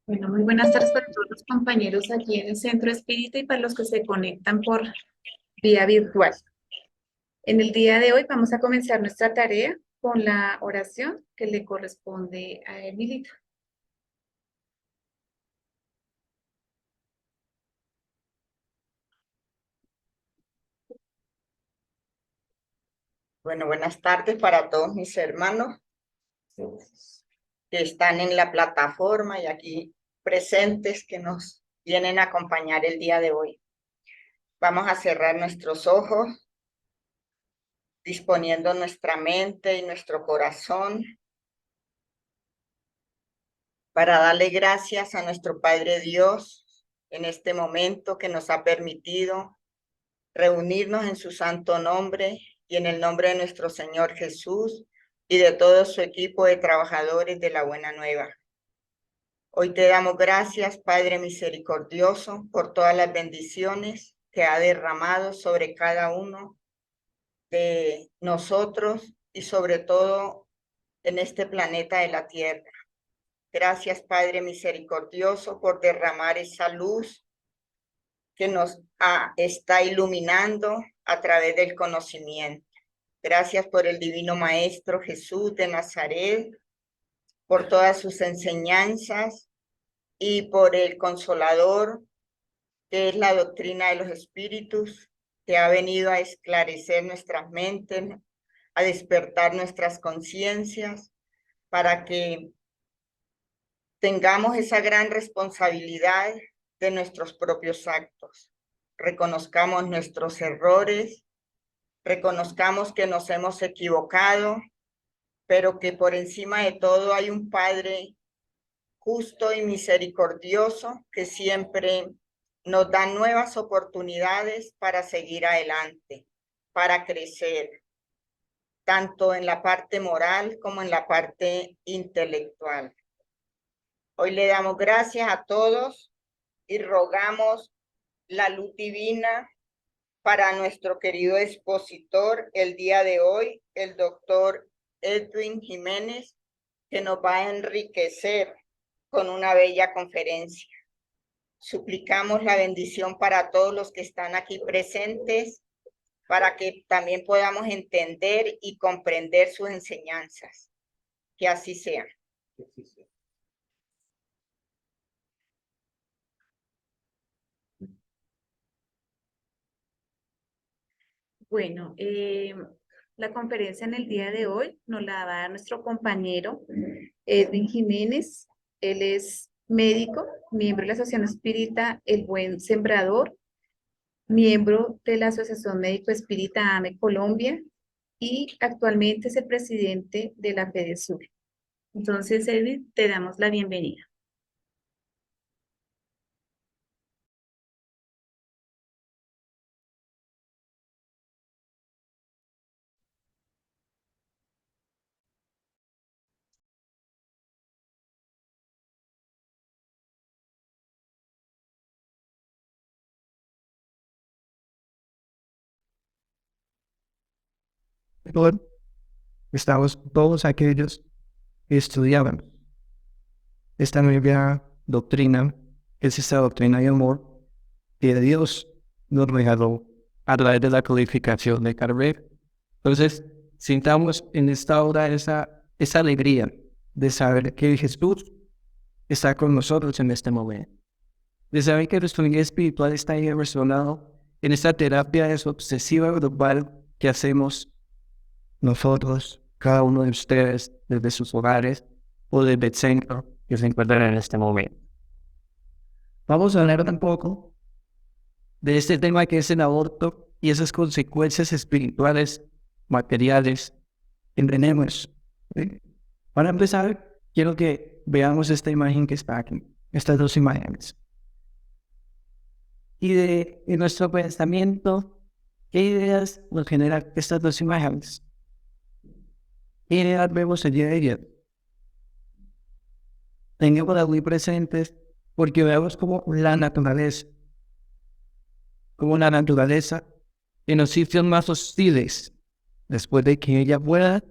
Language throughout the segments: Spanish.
Bueno, muy buenas tardes para todos los compañeros aquí en el Centro Espírita y para los que se conectan por vía virtual. En el día de hoy vamos a comenzar nuestra tarea con la oración que le corresponde a Emilita. Bueno, buenas tardes para todos mis hermanos que están en la plataforma y aquí presentes que nos vienen a acompañar el día de hoy. Vamos a cerrar nuestros ojos, disponiendo nuestra mente y nuestro corazón para darle gracias a nuestro Padre Dios en este momento que nos ha permitido reunirnos en su santo nombre y en el nombre de nuestro Señor Jesús y de todo su equipo de trabajadores de la Buena Nueva. Hoy te damos gracias, Padre misericordioso, por todas las bendiciones que ha derramado sobre cada uno de nosotros y sobre todo en este planeta de la Tierra. Gracias, Padre misericordioso, por derramar esa luz que nos está iluminando a través del conocimiento. Gracias por el Divino Maestro Jesús de Nazaret, por todas sus enseñanzas y por el Consolador, que es la doctrina de los espíritus, que ha venido a esclarecer nuestras mentes, a despertar nuestras conciencias, para que tengamos esa gran responsabilidad de nuestros propios actos. Reconozcamos nuestros errores, reconozcamos que nos hemos equivocado, pero que por encima de todo hay un Padre justo y misericordioso que siempre nos da nuevas oportunidades para seguir adelante, para crecer, tanto en la parte moral como en la parte intelectual. Hoy le damos gracias a todos y rogamos la luz divina para nuestro querido expositor el día de hoy, el doctor Edwin Jiménez, que nos va a enriquecer con una bella conferencia. Suplicamos la bendición para todos los que están aquí presentes, para que también podamos entender y comprender sus enseñanzas. Que así sea. Bueno, la conferencia en el día de hoy nos la va a dar nuestro compañero Edwin Jiménez. Él es médico, miembro de la Asociación Espírita El Buen Sembrador, miembro de la Asociación Médico Espírita AME Colombia y actualmente es el presidente de la FEDESUR. Entonces, Edwin, te damos la bienvenida. Lord, estamos todos aquellos que estudiaban esta nueva doctrina, que es esta doctrina de amor que Dios nos regaló a través de la codificación de Kardec. Entonces, sintamos en esta hora esa alegría de saber que Jesús está con nosotros en este momento, de saber que nuestro guía espiritual está ahí resonado en esta terapia obsesiva grupal que hacemos nosotros, cada uno de ustedes, desde sus hogares o desde el centro que se encuentran en este momento. Vamos a hablar un poco de este tema que es el aborto y esas consecuencias espirituales, materiales que tenemos. ¿Sí? Para empezar, quiero que veamos esta imagen que está aquí, estas dos imágenes. Y de nuestro pensamiento, ¿qué ideas nos generan estas dos imágenes? ¿Qué ideas vemos el día de ayer? Tengámoslas muy presentes porque vemos como la naturaleza en los sitios más hostiles, después de que ella pueda,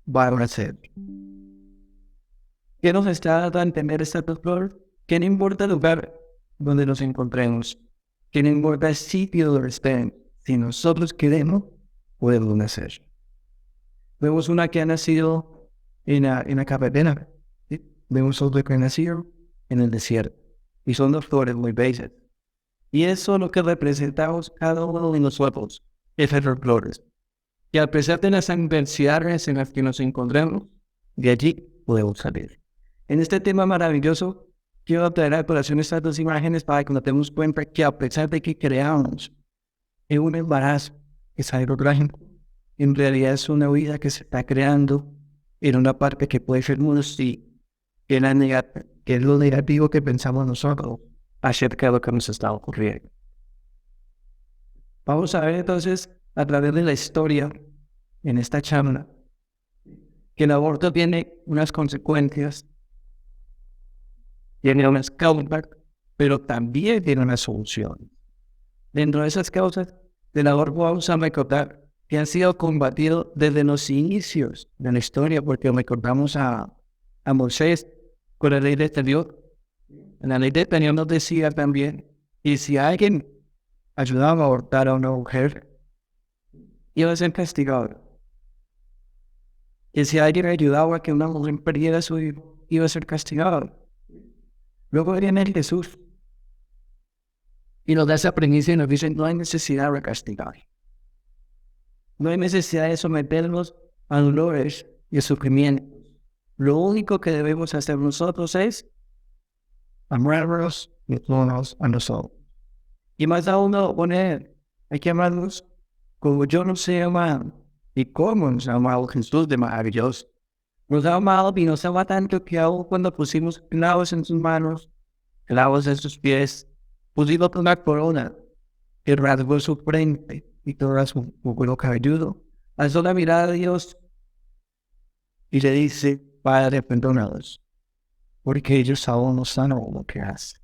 va a nacer. ¿Qué nos está dando a entender esta doctor? Que no importa el lugar donde nos encontremos, que no importa el sitio donde estén, si nosotros queremos, podemos nacer. Vemos una que ha nacido en la carretera, ¿sí? Vemos otro que ha nacido en el desierto. Y son dos flores muy bellas. Y eso es lo que representamos cada uno de nosotros, esas dos flores. Y a pesar de las adversidades en las que nos encontramos, de allí podemos salir. En este tema maravilloso, quiero traer a colación estas dos imágenes para que nos demos cuenta que a pesar de que creamos en un embarazo, que es algo trágico, en realidad es una vida que se está creando en una parte que puede ser muy hostil, que es lo negativo que pensamos nosotros acerca de lo que nos está ocurriendo. Vamos a ver entonces, a través de la historia, en esta charla, que el aborto tiene unas consecuencias, tiene unas causas, pero también tiene una solución. Dentro de esas causas del aborto vamos a recordar que han sido combatidos desde los inicios de la historia, porque recordamos a Moisés con la ley de exterior. En la ley de exterior nos decía también, y si alguien ayudaba a abortar a una mujer, iba a ser castigado. Y si alguien ayudaba a que una mujer perdiera a su hijo, iba a ser castigado. Luego viene Jesús y nos da esa premisa y nos dice, no hay necesidad de castigar. No hay necesidad de someternos a dolores y a sufrimientos. Lo único que debemos hacer nosotros es amarnos y unos a nosotros. Y más aún lo poner, hay que amarnos como yo nos he amado y como nos ha amado Jesús de maravilloso. Nos ha amado y nos ama tanto que aún cuando pusimos clavos en sus manos, clavos en sus pies, pusimos una corona que rasgó su frente y todo su cuero cabelludo, alzó la mirada a Dios y le dice, Padre, perdónalos, porque ellos aún no saben lo que hacen.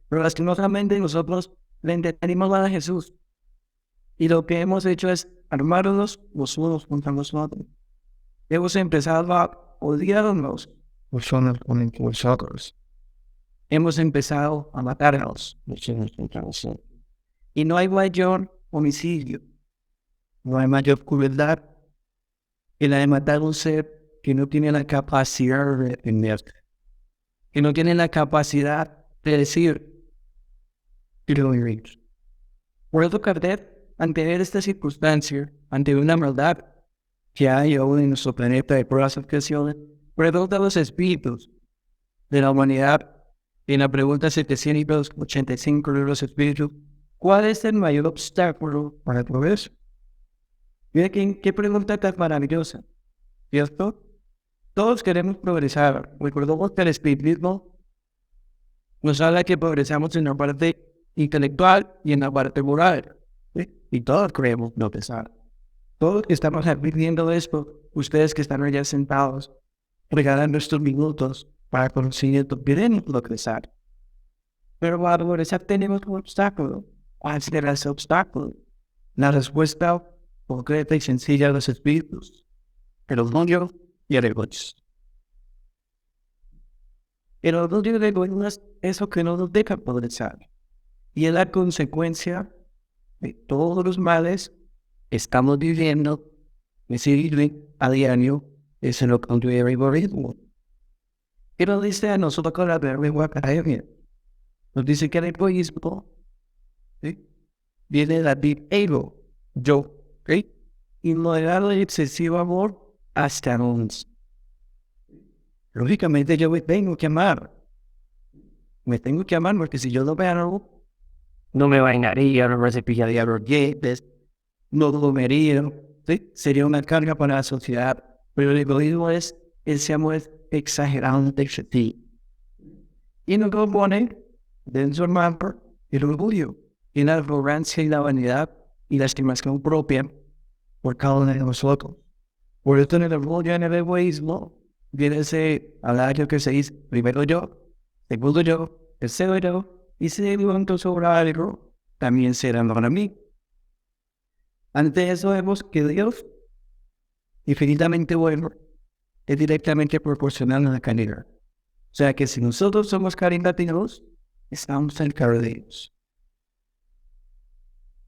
Pero lastimosamente nosotros le entendimos a Jesús y lo que hemos hecho es armarnos los unos contra los otros. Hemos empezado a odiarnos los unos con los otros. Hemos empezado a matarnos los unos contra los otros. Y no hay mayor homicidio, no hay mayor crueldad que la de matar a un ser que no tiene la capacidad de defenderse, que no tiene la capacidad de decir, quiero vivir. Por eso, ante esta circunstancia, ante una maldad que hay aún en nuestro planeta de pruebas y ocasiones, perdón de los espíritus de la humanidad, en la pregunta 785 de los espíritus, ¿cuál es el mayor obstáculo para el progreso? Mira qué pregunta tan maravillosa, ¿cierto? Todos queremos progresar. Recordemos que el espiritismo nos habla que progresamos en la parte intelectual y en la parte moral, ¿sí? Y todos queremos progresar. Todos que estamos viviendo esto, ustedes que están allá sentados, regalando estos minutos para conocimiento, queremos progresar. Pero para progresar tenemos un obstáculo. ¿Cuál será ese obstáculo? La respuesta concreta y sencilla de los espíritus, el orgullo y el egoísmo. El orgullo y el egoísmo es eso que no nos deja progresar. Y es la consecuencia de todos los males que estamos viviendo, que se viven a diario, es el orgullo y el egoísmo. ¿Qué nos dice a nosotros con la vergüenza academia? Nos dice que el egoísmo, ¿sí?, viene del latín ego, yo, ¿sí? Inmoderado y excesivo amor hasta nos. Lógicamente yo me tengo que amar. Me tengo que amar porque si yo no me amo, no me bañaría, no me cepillaría los dientes, no comería, ¿sí? Sería una carga para la sociedad. Pero el egoísmo es ese amor exagerado de ti. Y nos compone de su amor el orgullo y la arrogancia y la vanidad y la estimación propia por cada uno de nosotros. Por esto en el orgullo y en el egoísmo viene ese adagio que se dice, primero yo, segundo yo, tercero yo, y si levanto sobre algo, también será para mí. Ante eso vemos que Dios, infinitamente bueno, es directamente proporcional a la calidad. O sea que si nosotros somos caritativos, estamos cerca de Dios.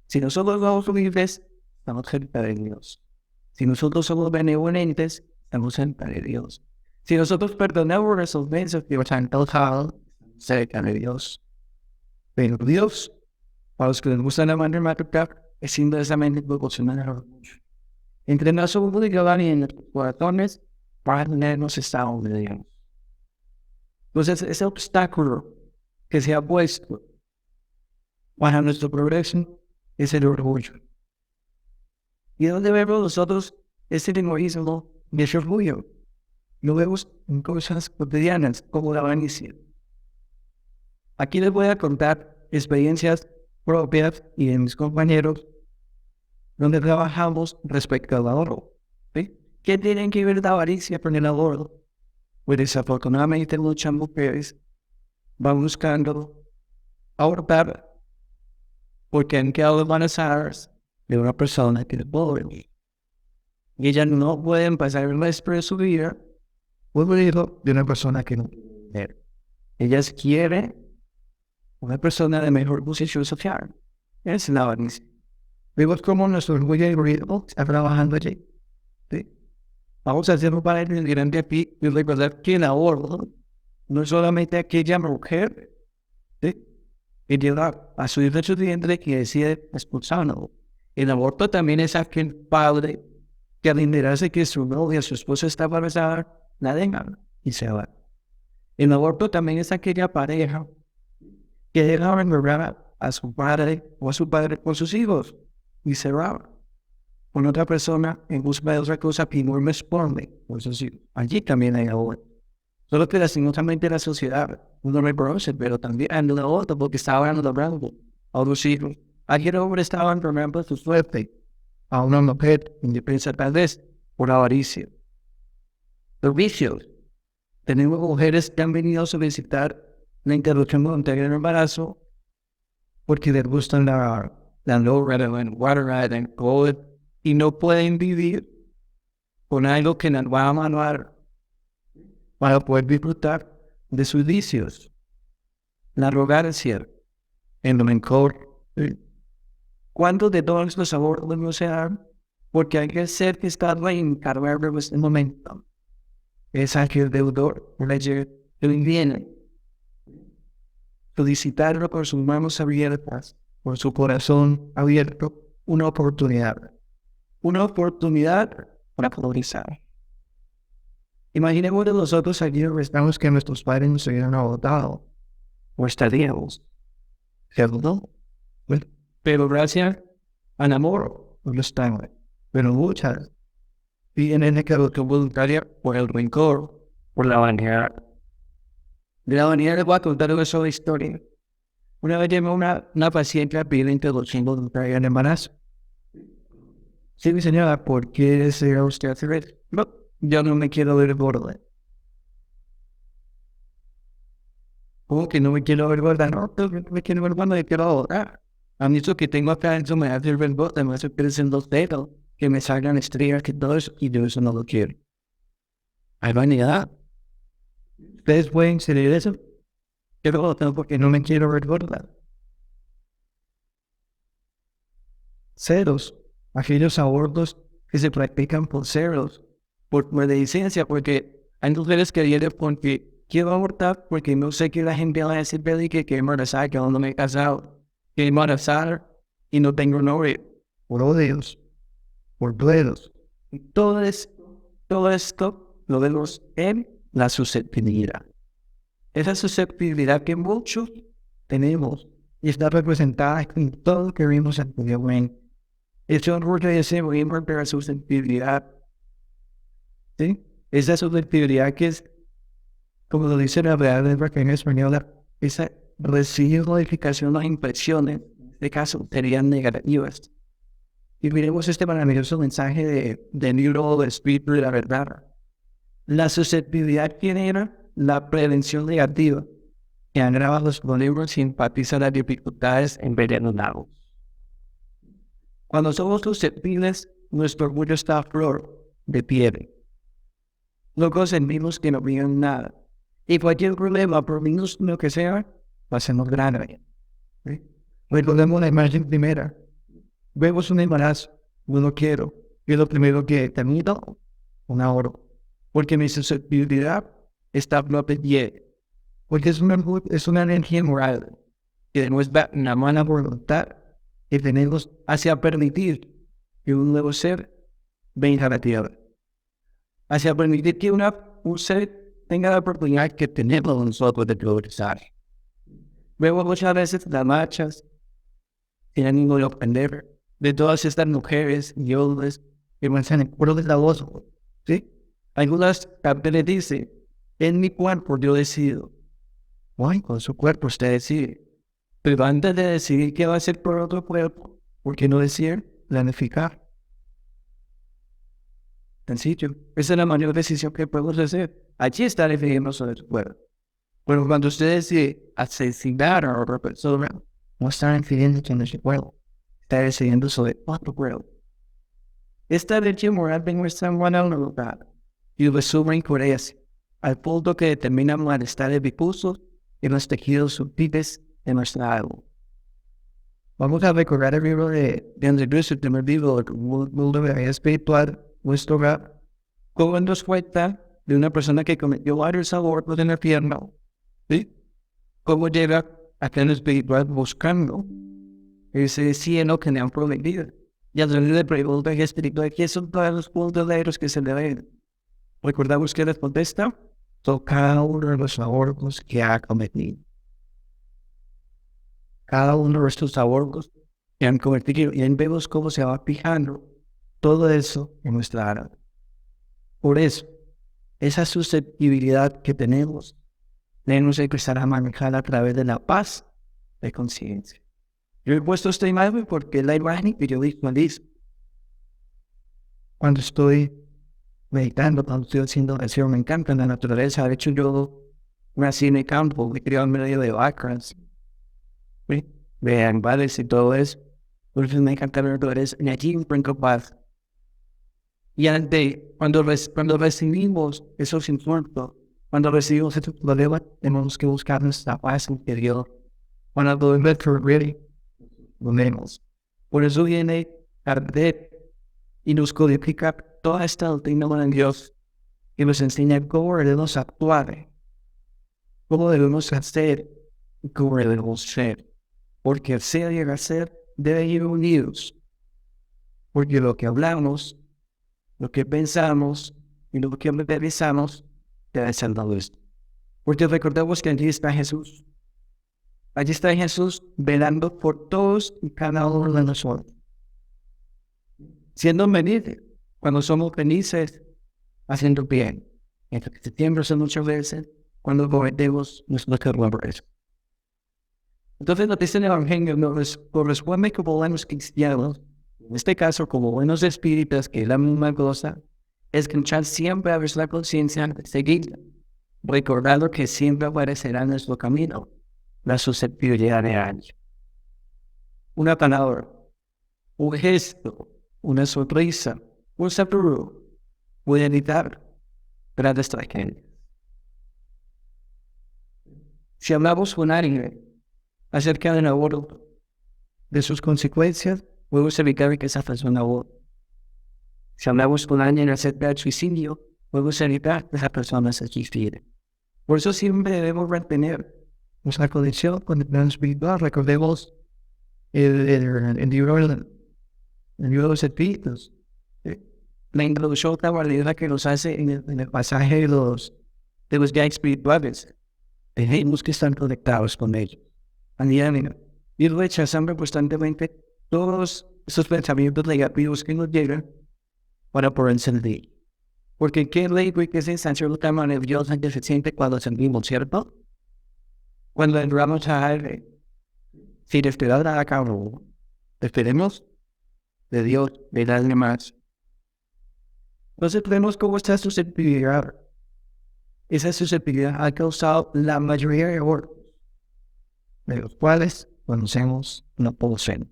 Si nosotros somos humildes, estamos cerca de Dios. Si nosotros somos benevolentes, estamos cerca de Dios. Si nosotros perdonamos las ofensas que nos han causado, cerca de Dios. Pero Dios, para los que les gusta la matemática, es inversamente proporcional al orgullo. Entre más orgullo hay en nuestros corazones, para tenernos estados de Dios. Entonces, ese obstáculo que se ha puesto para nuestro progreso es el orgullo. ¿Y dónde vemos nosotros este egoísmo y ese orgullo? Lo vemos en cosas cotidianas, como la avaricia. Aquí les voy a contar experiencias propias y de mis compañeros donde trabajamos respecto al ahorro. ¿Sí? ¿Qué tienen que ver la avaricia con el ahorro? Pues desafortunadamente muchas mujeres van buscando ahorrar porque han quedado embarazadas de una persona que es pobre. Y ellas no pueden pasar el resto de su vida viviendo de una persona que no tiene dinero. Ellas quieren una persona de mejor posición social. Es la avaricia. Vemos cómo nuestro orgullo y egoísmo está trabajando allí. ¿Sí? Vamos a hacer un paréntesis grande aquí y recordar que el ahorro no es solamente aquella mujer, ¿sí?, que lleva a su hijo a su vientre y decide expulsarlo. El aborto también es aquel padre que al enterarse que su novia, su esposa está embarazada, la deja y se va. El aborto también es aquella pareja que deja envergar a su padre o a su padre con sus hijos y se va con otra persona en busca de otra cosa que no responde por sus hijos. Allí también hay aborto. Solo que lastimosamente la sociedad no lo reconoce, pero también hay un aborto porque estaban logrando a los hijos. Ayer hombre estaba enfermando su suerte a una mujer indefensa tal vez por avaricia. Los vicios. Tenemos mujeres que han venido a solicitar la interrupción voluntaria del embarazo porque les gustan la Loretta, Water, and Gold y no pueden vivir con algo que nos va a manuar para poder disfrutar de sus vicios. La arrogancia, el rencor. ¿Cuántos de todos los abortos no se dan? Porque hay que ser que está reencarnado en este momento. Es aquel deudor, que viene solicitarlo por sus manos abiertas, por su corazón abierto, una oportunidad. Una oportunidad para progresar. Imaginemos nosotros aquí estamos que nuestros padres nos hubieran adoptado, o estaríamos, ¿cierto? Bueno, pero gracias al amor, no estamos. Pero muchas vienen de interrupción voluntaria por el rencor, por la vanidad. De la vanidad les voy a contar una sola historia. Una vez llamé a una paciente a pedir interrupción voluntaria en embarazo. Sí, mi señora, ¿por qué desea usted hacer eso? No, yo no me quiero ver gorda. ¿Cómo que no me quiero ver gorda? No, no me quiero ver gorda, me quiero ahorrar. A mí eso que tengo acá, eso me hace ver gorda, me hace crecer los dedos, que me salgan estrellas, que todo eso, y yo eso no lo quiero. Hay vanidad. ¿Ustedes pueden ser eso? Pero no, porque no me quiero ver gorda. Ceros, aquellos abortos que se practican por ceros, por maledicencia, porque hay mujeres que vienen porque quiero abortar porque no sé que la gente va a decir que embarazada, que aún no me he casado, que embarazada y no tengo novio, por odios, por plenos. Y todo esto lo vemos en la susceptibilidad. Esa susceptibilidad que muchos tenemos y está representada en todo lo que vimos anteriormente. Ese orgullo y ese egoísmo de la susceptibilidad. ¿Sí? Esa susceptibilidad que es, como lo dice la Real Academia Española, esa recibir modificación las impresiones, en este caso serían negativas. Y miremos este maravilloso mensaje del libro de Espíritu de la Verdad. La susceptibilidad genera la prevención negativa que agrava los problemas y empatiza las dificultades en vez de anulados. Cuando somos susceptibles, nuestro orgullo está a flor de piel. No consentimos que no digan nada. Y cualquier problema, por minúsculo que sea, lo hacemos grande. ¿Sí? Recordemos la imagen primera. Vemos un embarazo, no lo quiero. Y lo primero que termino, un ahorro. Porque mi susceptibilidad está protegida. Porque es una energía moral que demuestra una mala voluntad que tenemos hacia permitir que un nuevo ser venga a la tierra. Hacia permitir que un ser tenga la oportunidad que tenemos nosotros de progresar. Vemos muchas veces las marchas sin ánimo de ofender de todas estas mujeres y hombres que muestran el pueblo de la voz. ¿Sí? Algunas carteles dicen, en mi cuerpo yo decido. Bueno, con su cuerpo usted decide. Pero antes de decidir qué va a hacer por otro cuerpo, ¿por qué no decir planificar? Sencillo. Esa es la mayor decisión que podemos hacer. Allí está definiendo sobre su cuerpo. Pero cuando usted decide asesinar a otra persona, no está decidiendo sobre su cuerpo. Está decidiendo sobre otro cuerpo. Esta leche moral de nuestra buena voluntad y resumen coherencia, al punto que determina malestares difusos en los tejidos sutiles de nuestra alma. Vamos a recordar el libro de André Luis, el primer libro del mundo de la vida espiritual, nuestro hogar, como nos cuenta de una persona que cometió varios abortos en el infierno, ¿sí? Cómo llega a plano espiritual buscando ese cielo que le han prometido. Y a través de preguntas espirituales, ¿qué son todos los puntos de ellos que se le ven? Recordamos que les contesta, son cada uno de los abortos que ha cometido. Cada uno de estos abortos que han cometido. Y ahí vemos cómo se va fijando todo eso en nuestra alma. Por eso, esa susceptibilidad que tenemos, debemos empezar a manejar a través de la paz de conciencia. Yo he puesto esta imagen porque es la imagen que yo visualizo cuando estoy meditando, cuando estoy haciendo oración. Me encanta la naturaleza. De hecho, yo nací en el campo, me crié en medio de vacas, ¿sí? De animales y todo eso. Por eso me encanta la naturaleza. Y allí encuentro paz. Y cuando recibimos esos insultos, cuando recibimos estos problemas, tenemos que buscar nuestra paz interior. Cuando volvemos a reír, volvemos. Por eso viene Kardec y nos codifica toda esta doctrina de Dios y nos enseña cómo debemos actuar, cómo debemos hacer y cómo debemos ser. Porque el ser y el hacer deben ir unidos. Porque lo que hablamos, lo que pensamos y lo que realizamos debe ser la luz. Porque recordemos que allí está Jesús. Allí está Jesús velando por todos y cada uno de nosotros. Siendo felices, cuando somos felices, haciendo bien. Mientras que septiembre son muchas veces cuando cometemos nuestros errores. Entonces nos dice el Evangelio, nos corresponde como buenos cristianos, en este caso como buenos espíritus, que es la misma cosa, escuchar siempre a nuestra conciencia, seguirla, recordando que siempre aparecerá en nuestro camino la susceptibilidad de alguien. Una palabra, un gesto, una sonrisa, un saludo puede evitar grandes tragedias. Si hablamos con alguien acerca del aborto, de sus consecuencias, podemos evitar que esa persona aborte. Si hablamos con alguien acerca del suicidio, podemos evitar que esa persona se suicide. Por eso siempre debemos mantener nuestra conexión con el plano espiritual. Recordemos el libro de los espíritus. La introducción cabalera que nos hace en el pasaje de los ya espirituales. Tenemos que estar conectados con ellos. Y rechazando constantemente todos esos pensamientos negativos que nos llegan para poder sentir. Porque qué ley y qué sensación tan maravillosa que se siente cuando sentimos, ¿cierto? Cuando entramos a aire, sin esperar a cabo, esperemos de Dios, de nadie más. Entonces vemos cómo esta susceptibilidad, esa susceptibilidad ha causado la mayoría de abortos, de los cuales conocemos no poseen.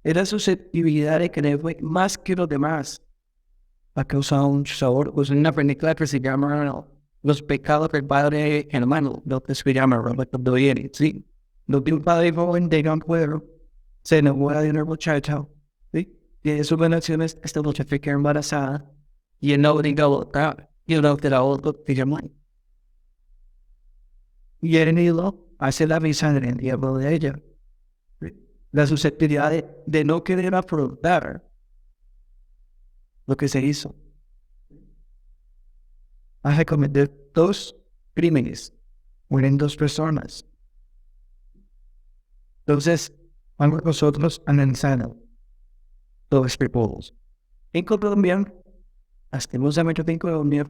Esa susceptibilidad de creer más que los demás ha causado muchos abortos. En una película que se llama los pecados del padre hermano, lo que se llama Roberto Doyeri, ¿sí? Lo que un padre joven llega a un pueblo, se enamora de una muchacha, ¿sí? Y de sus relaciones, esta muchacha queda embarazada, y él no obliga a votar, y el otro que llama. Y el niño hace la misa en el diablo de ella. ¿Sí? La susceptibilidad de no querer afrontar lo que se hizo. Hace cometer 2 crímenes, mueren 2 personas. Entonces, vamos nosotros analizando todos estos puntos. En Colombia, lastimosamente en Colombia,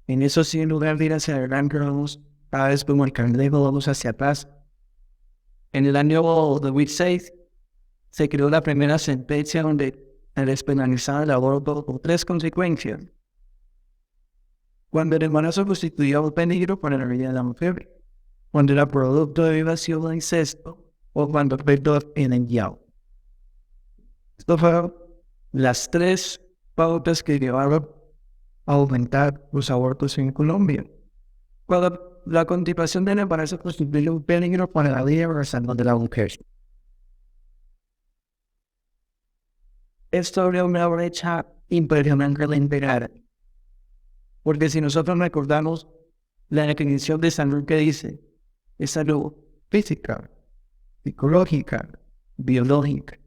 en eso sí, en lugar de ir hacia adelante, vamos cada vez como el cangrejo, vamos hacia atrás. En el año 2006 se creó la primera sentencia donde se despenalizaba el aborto con 3 consecuencias. Cuando el embarazo constituía un peligro para la vida de la mujer, cuando era producto de violación o incesto, o cuando el feto era enviado. Estas fueron las 3 pautas que llevaron a aumentar los abortos en Colombia. Cuando la continuación del embarazo constituye un peligro para la vida o la salud de la mujer. Esto abre una brecha impresionantemente grande. Porque si nosotros recordamos la definición de salud que dice, es salud física, psicológica, biológica.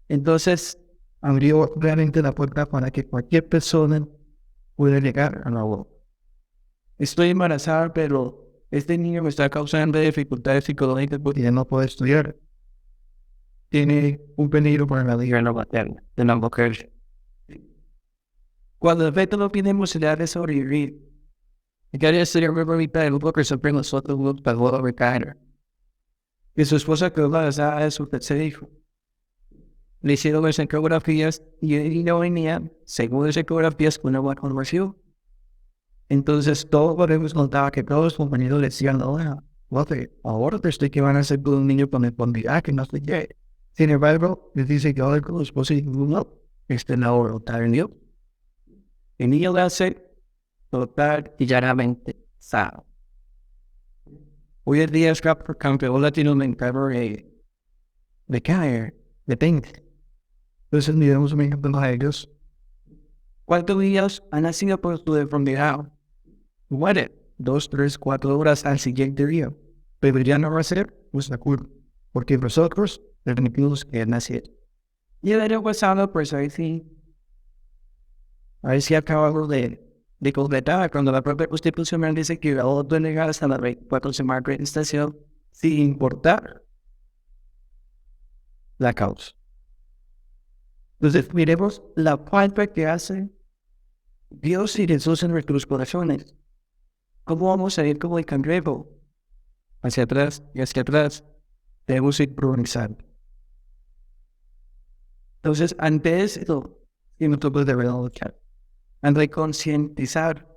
Entonces, abrió realmente la puerta para que cualquier persona pueda llegar a la aborto. Estoy embarazada, pero este niño me está causando dificultades psicológicas porque ya no puede estudiar. Tiene un peligro para la vida materna de la mujer. Cuando el feto no tiene posibilidad de sobrevivir, y que sería muy bonita el grupo que siempre nosotros nos pagó a recaer. Y su esposa quedó embarazada de su tercer hijo. Le hicieron las ecografías y el niño venía, según las ecografías, con una buena conversión. Entonces todos podemos notar que todos los compañeros decían, ahora te estoy que van a hacer con un niño con el que no sé qué. Sin embargo, les dice que ahora con los esposos y no, la voluntad de Dios. El niño va a ser total y llanamente sano. Hoy en día es campeón latinoamericano de caer, de 20. Entonces miramos un ejemplo a ellos. ¿Cuántos días han nacido por su enfermedad? Muere 2, 3, 4 horas al siguiente día. Pero ya no va a ser nuestra culpa. Porque nosotros permitimos que naciera. Y el año pasado, pues ahí sí acabamos de completar cuando la propia Constitución dice que la otra legal hasta la 24 semanas de gestación sin importar la causa. Entonces, miremos la falta que hace Dios y Jesús en nuestros corazones. ¿Cómo vamos a ir como el cangrejo? Hacia atrás y hacia atrás. Debemos ir progresando. Entonces, ante esto, y nosotros debemos luchar. Ante concientizar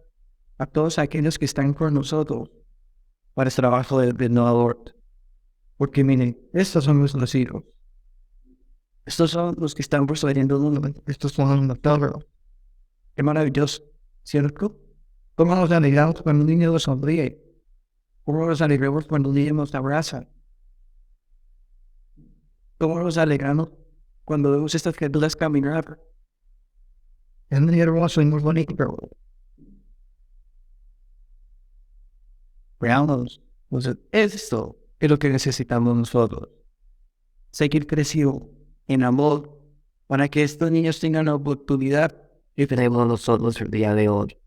a todos aquellos que están con nosotros para el trabajo de no aborto. Porque miren, estos son nuestros hijos. Estos son los que están procediendo el mundo. Estos son los tablos. Qué maravilloso, ¿cierto? ¿Cómo nos alegramos cuando un niño nos sonríe? ¿Cómo nos alegramos cuando un niño nos abraza? ¿Cómo nos alegramos cuando vemos estas criaturas caminar? Es muy hermoso y muy bonito. Veamos, entonces, esto es lo que necesitamos nosotros. Seguir creciendo en amor para que estos niños tengan la oportunidad que tenemos nosotros el día de hoy.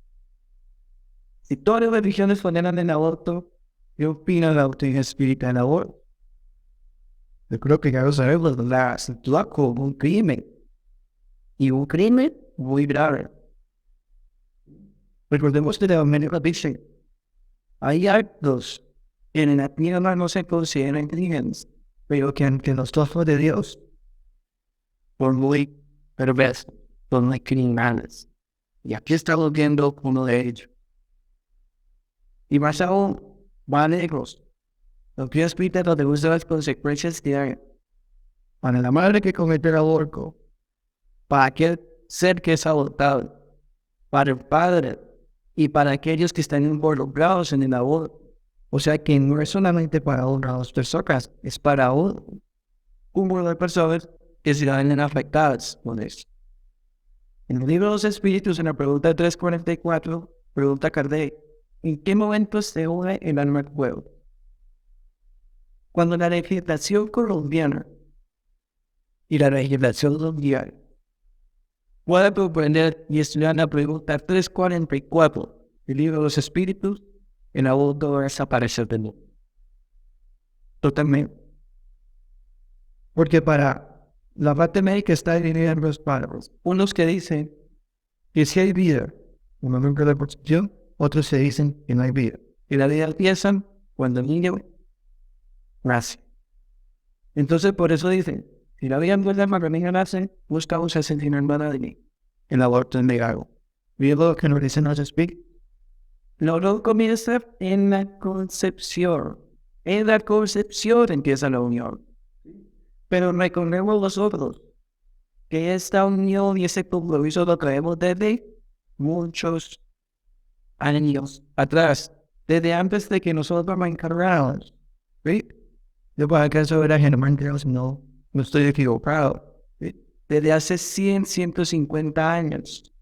Si todas las religiones condenan el aborto, ¿qué opina la doctrina espírita del aborto? Yo creo que ya lo sabemos, la actúa como un crimen. Y un crimen muy grave. Recordemos que la América dice, hay actos que en la tierra no se consideran crímenes, pero que ante los ojos de Dios, por muy perversos, son muy criminales. Y aquí estamos viendo uno de ellos. Y más aún, más lejos. Los que explican donde usan las consecuencias que hay. Para la madre que comete el aborto, para aquel ser que es abortado, para el padre y para aquellos que están involucrados en el aborto. O sea que no es solamente para otras personas, es para un grupo de personas que se ven afectadas por eso. En el libro de los Espíritus, en la pregunta 344, pregunta Kardec, ¿en qué momento se une el alma al pueblo? Cuando la legislación colombiana y la legislación mundial puede comprender y estudiar la pregunta 344 del libro de los Espíritus, el aborto va a desaparecer del mundo. Totalmente. Porque para la parte médica está dividida en dos partes. Unos que dicen que si hay vida, un momento de posición, otros se dicen que no hay vida. Y la vida empieza cuando el niño nace. Entonces, por eso dicen, si la vida empieza cuando el niño nace, buscamos el sentimiento de mí. El aborto es negado. Y es lo que nos dicen los espíritus. Luego comienza en la concepción. En la concepción empieza la unión. Pero recordemos nosotros que esta unión y ese compromiso lo traemos desde muchos años atrás, desde antes de que nosotros nos encargáramos. ¿Sí? Yo para acaso era Germán Dios, no estoy equivocado. ¿Sí? Desde hace 100, 150 años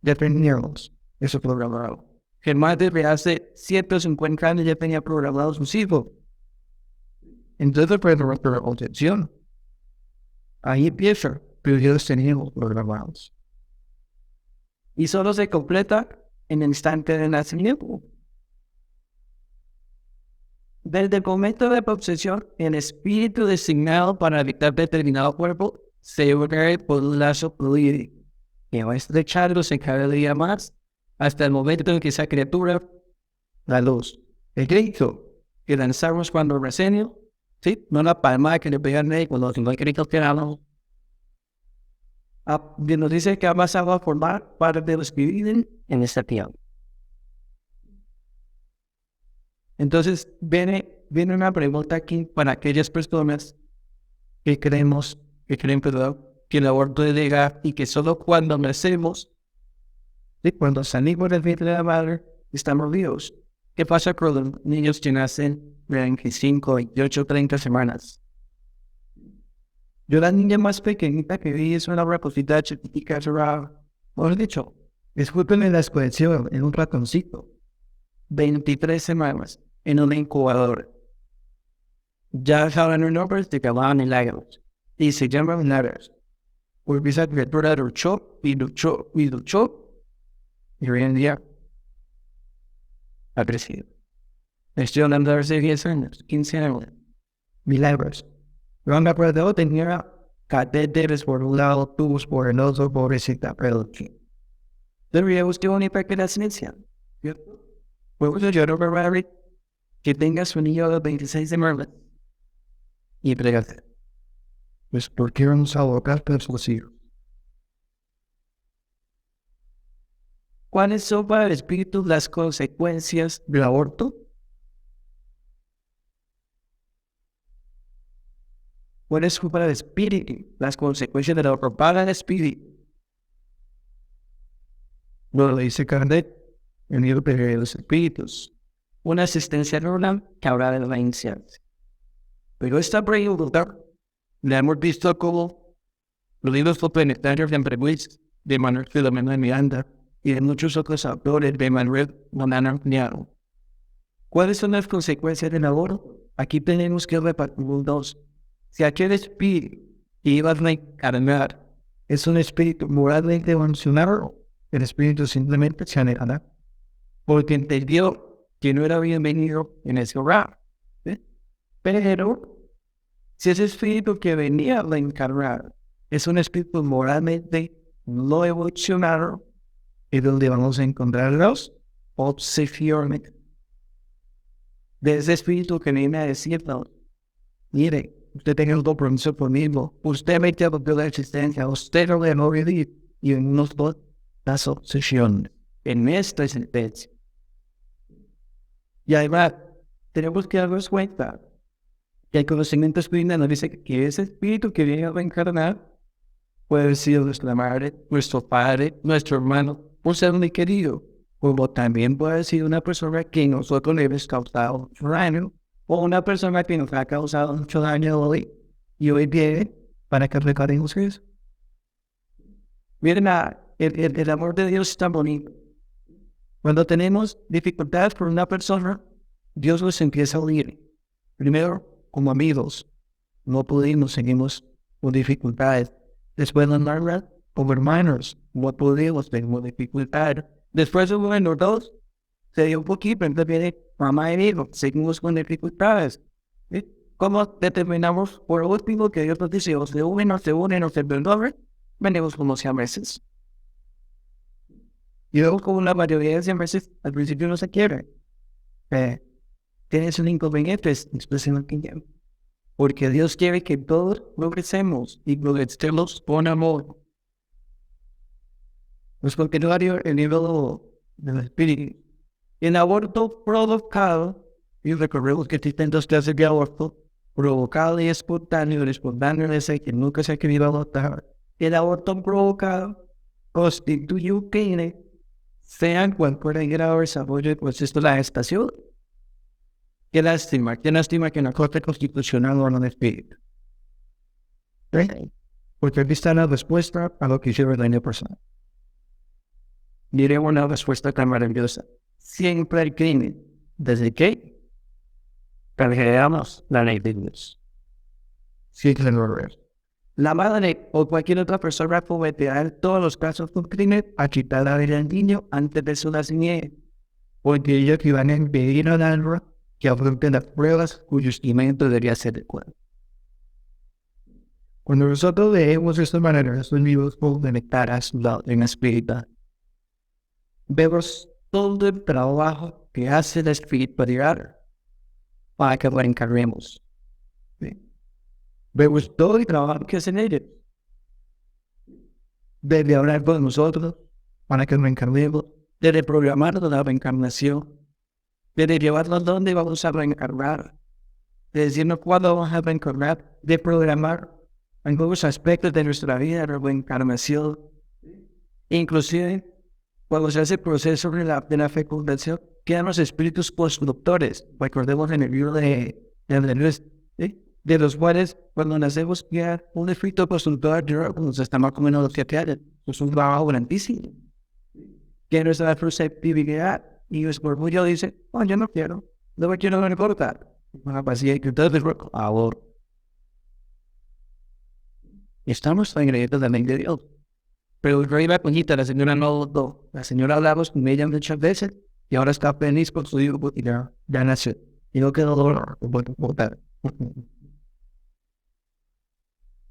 ya teníamos eso programado. Germán desde hace 150 años ya tenía programado sus hijos. Entonces, pues, nuestra concepción, ahí empieza, pero ya los teníamos programados. Y solo se completa en el instante del nacimiento. Desde el momento de la posesión, el espíritu designado para habitar determinado cuerpo se une por un lazo fluido, que va estrechándose cada día más, hasta el momento en que esa criatura, la luz, el grito que lanzamos cuando recién, ¿sí? No la palma que le pegan ahí cuando no hay gritos que hablan. Nos dice que ha pasado a formar parte de los que viven en esta tierra. Entonces, viene una pregunta aquí para aquellas personas que creen, perdón, que el aborto es legal y que solo cuando nacemos, ¿sí? Cuando salimos del vientre de la madre, estamos vivos. ¿Qué pasa con los niños que nacen de 25, 28, 30 semanas? Yo la niña más pequeñita que vi es una rapocita chiquitica, mejor dicho, discúlpenme la expresión, en un ratoncito. 23 semanas en una incubadora. Ya saben los nombres de cada milagros. Y se llaman milagros. Porque esa criatura luchó y luchó y luchó. Y hoy en día ha crecido. Estoy hablando de hace 10 años, 15 años. Milagros. Yo me acuerdo, tenía catéteres por un lado, tubos por el otro, pobrecita, pero debería buscar una pequeña ciencia. ¿Cierto? Pues yo no me que tengas un niño de 26 semanas y pregate. Pues porque vamos a abocar los hijos. ¿Cuáles son para el espíritu las consecuencias del aborto? ¿Cuáles son para el espíritu las consecuencias del aborto para el espíritu? Lo dice Kardec en el libro de los espíritus. Una asistencia normal que habrá de la iniciancia. Pero esta pregunta la hemos visto como los libros complementarios de Ambreguis, de Manuel Filomeno de Miranda y de muchos otros autores de Manuel Bonana Niaro. ¿Cuáles son las consecuencias del aborto? Aquí tenemos que repartir dos. Si aquel espíritu que iba a reencarnar es un espíritu moralmente evolucionado, el espíritu simplemente se alejará, porque entendió que no era bienvenido en ese hogar. ¿Sí? Pero si ese espíritu que venía a reencarnar es un espíritu moralmente no evolucionado, es donde vamos a encontrar los obsesiones de ese espíritu que viene a decirnos: mire, usted tiene un compromiso conmigo, usted me interrumpió la existencia, usted no dejó vivir, y en unos dos las obsesiones en esta sentencia. Y además, tenemos que darnos cuenta que el conocimiento espiritual nos dice que ese espíritu que viene a reencarnar puede haber sido nuestra madre, nuestro padre, nuestro hermano, un ser muy querido, como también puede ser una persona que nosotros le hemos causado mucho daño, o una persona que nos ha causado mucho daño hoy, y hoy viene para que recordemos eso. Miren, el amor de Dios es tan bonito. Cuando tenemos dificultades por una persona, Dios nos empieza a unir. Primero, como amigos, no pudimos, seguimos con dificultades. Después, la norma, como hermanos, no pudimos, tenemos dificultades. Después, bueno, dos, se dio un poquito, entonces viene mamá y hijo, seguimos con dificultades. ¿Sí? ¿Cómo determinamos por último que Dios nos dice, o se unen, o se perdonen? Venimos como 100 veces. Y luego, como la mayoría de 100 veces, al principio no se quiere. Tienes un inconveniente, después se lo entienden. Porque Dios quiere que todos progresemos y progresemos con amor. Pues continuario el nivel del espíritu. El aborto provocado, y recordemos que existen dos clases de aborto, provocado y espontáneo. El espontáneo es el que nunca se ha querido abortar. El aborto provocado constituye un crimen, sea en cualquier grado de desarrollo del proceso de la gestación. Qué lástima que la Corte Constitucional no lo despide. ¿Sí? Porque aquí está la respuesta a lo que hicieron el año pasado. Diré una respuesta tan maravillosa. Siempre hay crimen. ¿Desde qué? Pergeamos la ley de Dios. Siempre lo es. La madre o cualquier otra persona cometerá en todos los casos un crimen a quitar la vida del niño antes de su nacimiento. Porque ellos que van a impedir al alma que afronten las pruebas cuyo instrumento debería ser el cuerpo. Cuando nosotros leemos esta manera, estos libros complementarios en la espiritualidad, vemos todo el trabajo que hace la espiritualidad para que lo encarguemos. ¿Sí? Vemos todo el trabajo que hacen ellos. Debe hablar con nosotros para que lo encarguemos, debe programar la reencarnación, debe llevarnos donde vamos a reencarnar, de decirnos cuándo vamos a reencarnar, de programar algunos aspectos de nuestra vida, de reencarnación. Inclusive, cuando se hace el proceso de la fecundación, quedan los espíritus constructores. Recordemos en el libro ¿sí? De los cuales, cuando nacemos, queda un espíritu constructor, nos estamos comiendo los 7 años. Es un trabajo grandísimo. Que nuestra susceptibilidad y nuestro orgullo dice, oh, yo no quiero, no me quiero recordar. Bueno, pues sí, entonces, por favor. Estamos en el de la ley de Dios. Pero el rey va coñita, la señora no votó. La señora hablamos con ella muchas veces y ahora está feliz con su hijo y ya nació. Y no quedó dolor por votar.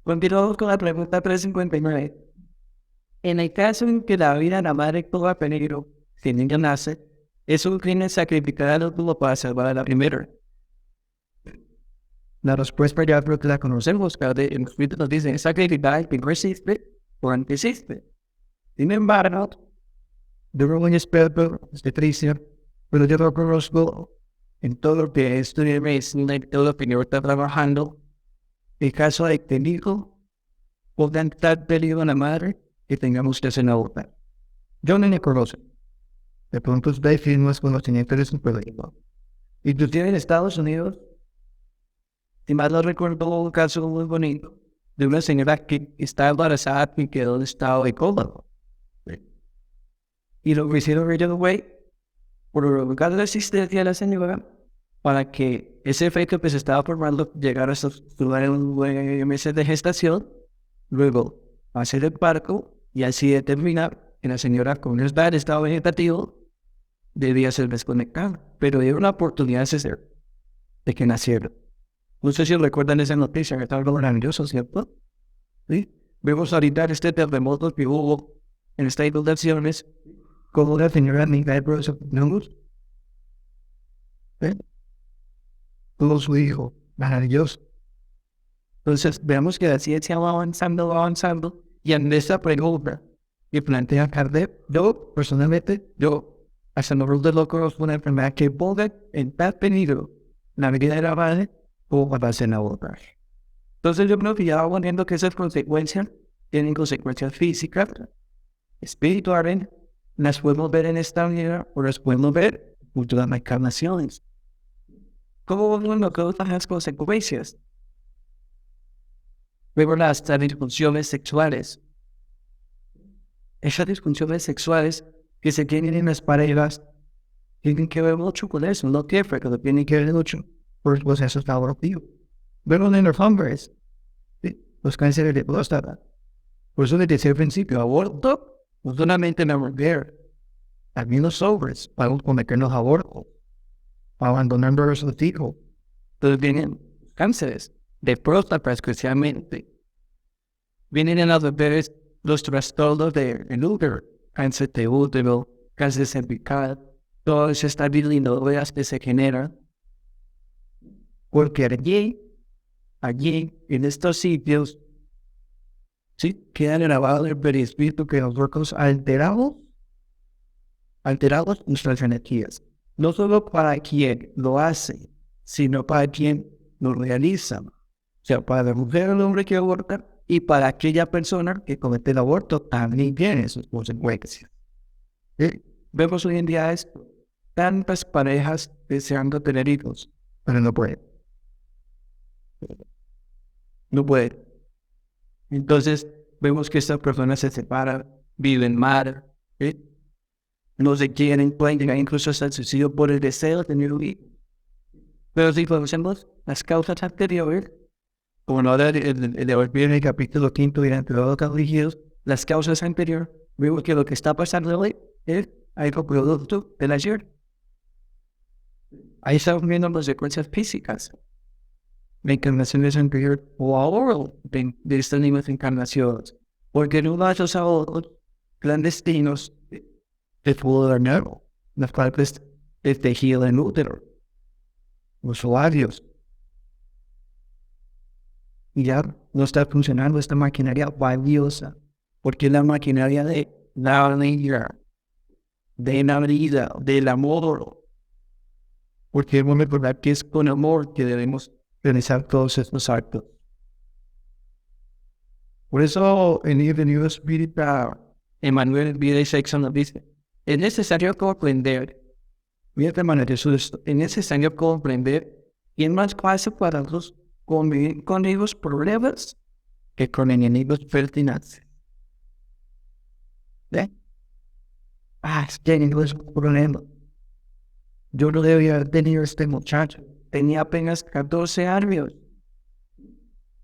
Continuamos con la pregunta 359. En el caso en que la vida de la madre corra peligro, si el niño nace, es un crimen sacrificar al último para salvar a la primera. La respuesta ya creo que la conocemos, pero en los escritos nos dicen sacrificar al que no existe o antes existe. Sin embargo, yo no voy a esperar este triste, pero yo lo conozco en todo lo que estudié medicina y todo lo que yo estoy trabajando. El caso de que el hijo pueda dar peligro a la madre que tengamos que hacer abortar. Yo no me conozco. De pronto ustedes tienen más conocimiento de su peligro. Inclusive en Estados Unidos, si más no recuerdo un caso muy bonito de una señora que estaba embarazada y quedó en estado de coma. Y lo que hicieron ellos, güey, prolongar la existencia de la señora para que ese efecto que se estaba formando llegara hasta un 9 meses de gestación, luego hacer el parto y así determinar que la señora con un estado vegetativo debía ser desconectada, pero dio una oportunidad de que naciera. No sé si recuerdan esa noticia, que está algo grandioso, ¿cierto? ¿Sí? Vemos ahorita este terremoto que hubo en estas inundaciones, como la señora Miguel Broso, ¿no? ¿Sí? Todo su hijo, maravilloso. Entonces, veamos que la ciencia va avanzando, y en esta pregunta que plantea Kardec, yo, personalmente, hasta no de locos, una enfermedad que ponga en tal peligro la vida de la madre, o va a ser abortar. Entonces, yo creo que ya vamos viendo que esas consecuencias tienen consecuencias físicas, espirituales, las podemos ver en esta vida o las podemos ver en futuras encarnaciones. ¿Cómo vemos nosotros las consecuencias? Vemos las disfunciones sexuales. Esas disfunciones sexuales que se tienen en las parejas tienen que ver mucho con eso, no siempre, pero tienen que ver mucho por los procesos laborativos. Vemos en los hombres, ¿sí? Los cánceres de próstata. Por eso desde el principio, aborto, no solamente la mujer, también los hombres van a cometernos abortos, abandonando a sus hijos. Entonces vienen cánceres de próstata especialmente. Vienen en las mujeres los trastornos del útero, cáncer de útero, cáncer cervical, todas estas bilinoveas que se generan. Porque allí, en estos sitios, sí, queda grabado el perispíritu que nosotros alteramos nuestras energías. No solo para quien lo hace, sino para quien lo realiza. O sea, para la mujer o el hombre que aborta y para aquella persona que comete el aborto también tiene sus consecuencias. ¿Sí? Vemos hoy en día esto. Tantas parejas deseando tener hijos, pero no pueden. No pueden. Entonces, vemos que estas personas se separan, viven mal, ¿sí? No se quieren, pueden llegar incluso hasta el suicidio por el deseo de tener un hijo. Pero si conocemos las causas anteriores, como no era de volver en el capítulo 5 de los religiosos, las causas anteriores, vemos que lo que está pasando hoy es algo producto del ayer. Ahí estamos viendo las consecuencias físicas de encarnaciones anteriores o ahora de estas mismas encarnaciones. Porque en unos a otros clandestinos de flujo nuevo, las partes del tejido del útero, los ovarios. Y ya no está funcionando esta maquinaria valiosa, porque la maquinaria de la vida, del amor. Porque debemos recordar que es con amor que debemos realizar todos estos actos. Por eso en el libro Espíritu, Emmanuel, Vida y Sexo nos dice, es necesario comprender, mira de manera Jesús, es necesario comprender que es más fácil para nosotros convivir con enemigos problemas que con enemigos pertinentes. ¿Ve? Es que enemigos problemas. Yo no debía haber tenido este muchacho. Tenía apenas 14 años.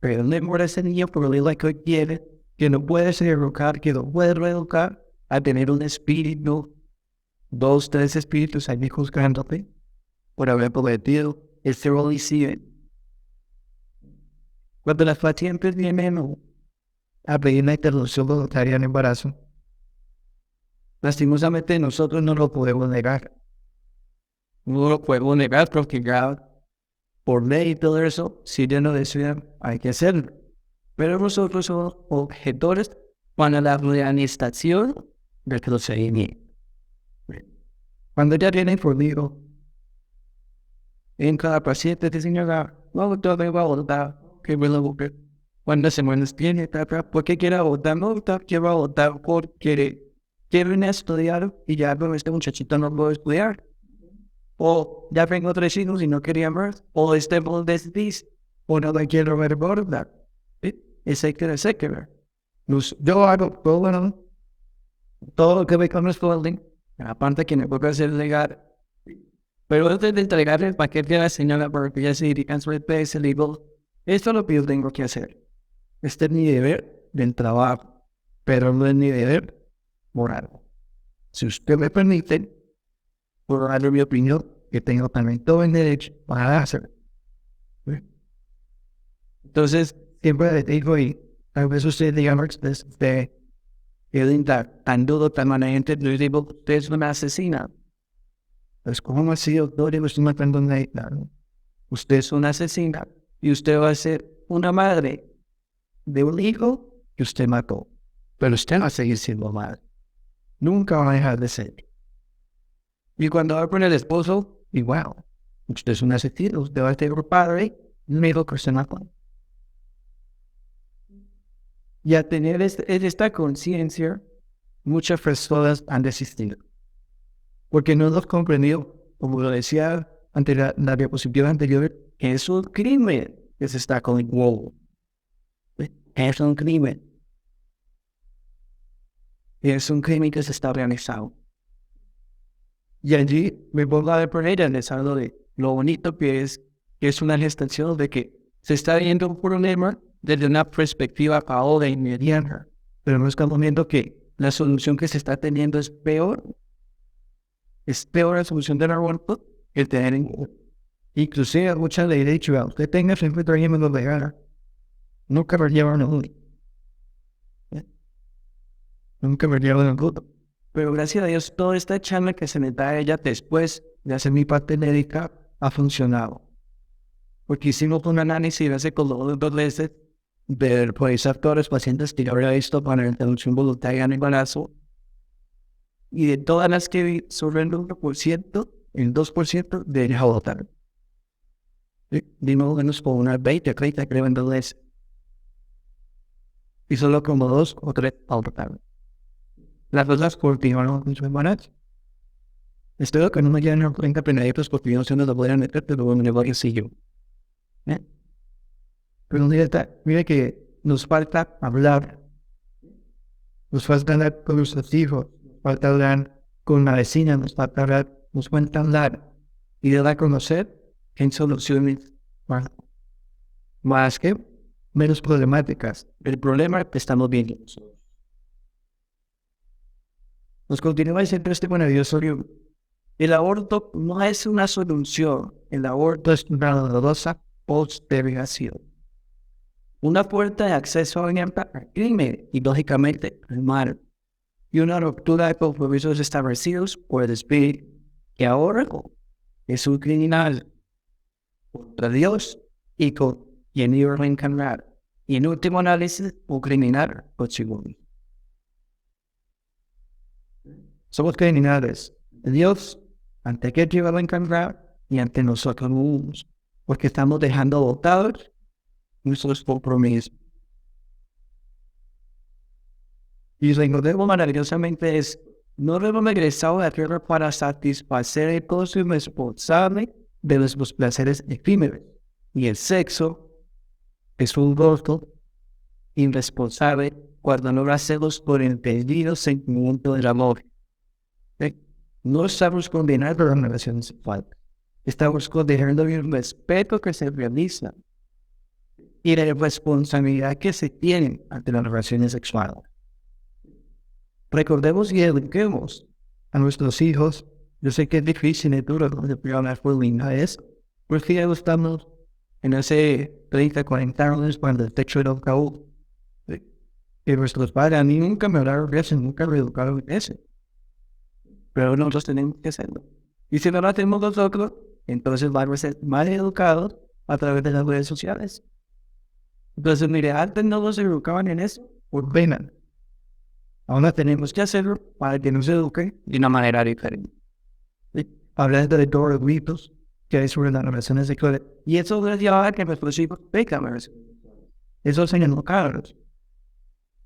Pero no por ese niño problema que hoy tiene, que no puede ser educar, que no puede reeducar, a tener un espíritu, 2, 3 espíritus allí juzgándote por haber prometido este homicidio. Cuando las pacientes vienen a pedir la interrupción voluntaria en embarazo, lastimosamente nosotros no lo podemos negar. No lo podemos negar porque ya por ley y todo eso, si ellos no deciden, hay que hacerlo. Pero nosotros somos objetores para la realización del procedimiento. Cuando ya vienen conmigo, en cada paciente te señala, no, todo me va a votar, que me lo busque. Cuando se muere, tiene, ¿por qué quiere votar? No, quiero votar porque quieren estudiar y ya con este muchachito no puedo estudiar. O ya tengo 3 hijos y no quería más. O este desdice. O no la quiero ver gorda. ¿Sí? Etcétera. Yo hago todo lo que me corresponde. Aparte que me puedo hacer legal. Pero antes de entregar el paquete a la señora para que ella se dirija a su EPS, le digo, esto es lo que yo tengo que hacer. Este es mi deber del trabajo. Pero no es mi deber moral. Si usted me permite, por darle mi opinión, que tengo también todo el derecho para hacerlo. ¿Sí? Entonces, siempre le digo, y tal vez usted diga, de tan duro, tan manejante, le digo, usted es una asesina. Pues, ¿cómo así, doctor? Yo estoy matando a una hija. Usted es una asesina y usted va a ser una madre de un hijo que usted mató. Pero usted va a seguir siendo madre. Nunca va a dejar de ser. Y cuando va con el esposo, igual. Usted es un asesino, usted va a ser padre, un hijo que usted mató. Y a tener esta conciencia, muchas personas han desistido. Porque no los comprendió, como lo decía ante la diapositiva anterior, que es un crimen que se está cometiendo. Es un crimen. Es un crimen que se está realizando. Y allí me pongo a ver por ella, les hablo de lo bonito que es una gestación, de que se está viendo un problema desde una perspectiva ahora inmediata, pero no estamos viendo que la solución que se está teniendo es peor la solución del aborto que el tener en cuenta. Inclusive muchas le he dicho, usted tenga siempre tráigame los veganos, nunca me llevan a uno, nunca me llevan a uno. Pero gracias a Dios, toda esta charla que se me da a ella después de hacer mi parte médica ha funcionado. Porque hicimos un análisis hace como 2 meses de revisar todos los pacientes que yo había visto para la interrupción voluntaria en embarazo. Y de todas las que vi, sobre el 1%, el 2% de ellas abortaron. Dimos menos por unas 20, 30 creo en 2 meses. Y solo como 2 o 3 abortaron. Las otras continuaron con su embarazo. Espero que no me queden 30 penaditos porque yo no sé dónde lo voy a meter, pero bueno, me voy a seguir. Pero mire que nos falta hablar, nos falta hablar con nuestros hijos, nos falta hablar con la vecina, nos falta hablar y dar a conocer en soluciones más que menos problemáticas. El problema que estamos viendo. Nos continúa diciendo este maravilloso libro. El aborto no es una solución, el aborto es una dolorosa postergación. Una puerta de acceso abierta al crimen y, lógicamente, al mal. Y una ruptura de compromisos establecidos por el espíritu, que ahora es un criminal contra Dios y con quien iba a reencarnar. Y en último análisis, un criminal consigo mismo. Somos criminales de Dios ante que iba a reencarnar y ante nosotros mismos, porque estamos dejando botados nuestros compromisos. Y recordemos maravillosamente es, no hemos regresado a la tierra para satisfacer el gozo irresponsable de nuestros placeres efímeros. Y el sexo es un gozo irresponsable cuando no lo hacemos por el entendido sentimiento del amor. No estamos condenando las relaciones sexuales. Estamos condenando el respeto que se realiza y la responsabilidad que se tiene ante las relaciones sexuales. Recordemos y eduquemos a nuestros hijos. Yo sé que es difícil y duro hablar por linda es, porque ya estamos en hace 30, 40 años cuando el techo era un caos. Y nuestros padres a mí nunca me hablaron de eso, nunca me educaron en eso. Pero nosotros tenemos que hacerlo. Y si no lo hacemos nosotros, entonces vamos a ser mal educados a través de las redes sociales. Entonces, mire, antes no nos educaban en eso, por pena. Ahora tenemos que hacerlo para que nos eduquen de una manera diferente. ¿Sí? Hablando de todos los mitos que hay sobre las relaciones sexuales. Y eso nos lleva a que nuestros hijos pecan. Eso es educarnos.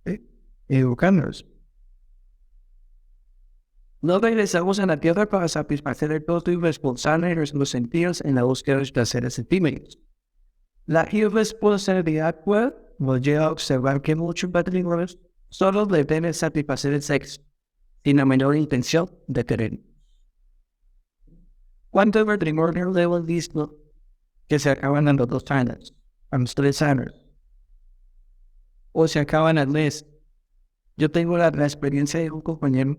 ¿Sí? Educarnos. No regresamos a la tierra para satisfacer el gozo irresponsable de nuestros sentidos en la búsqueda de los placeres efímeros. La irresponsabilidad nos lleva a observar que muchos matrimonios solo deben satisfacer el sexo, sin la menor intención de tener. ¿Cuántos matrimonios hemos visto que se acaban a los 2 años, a los 3 años? O se acaban al mes. Yo tengo la experiencia de un compañero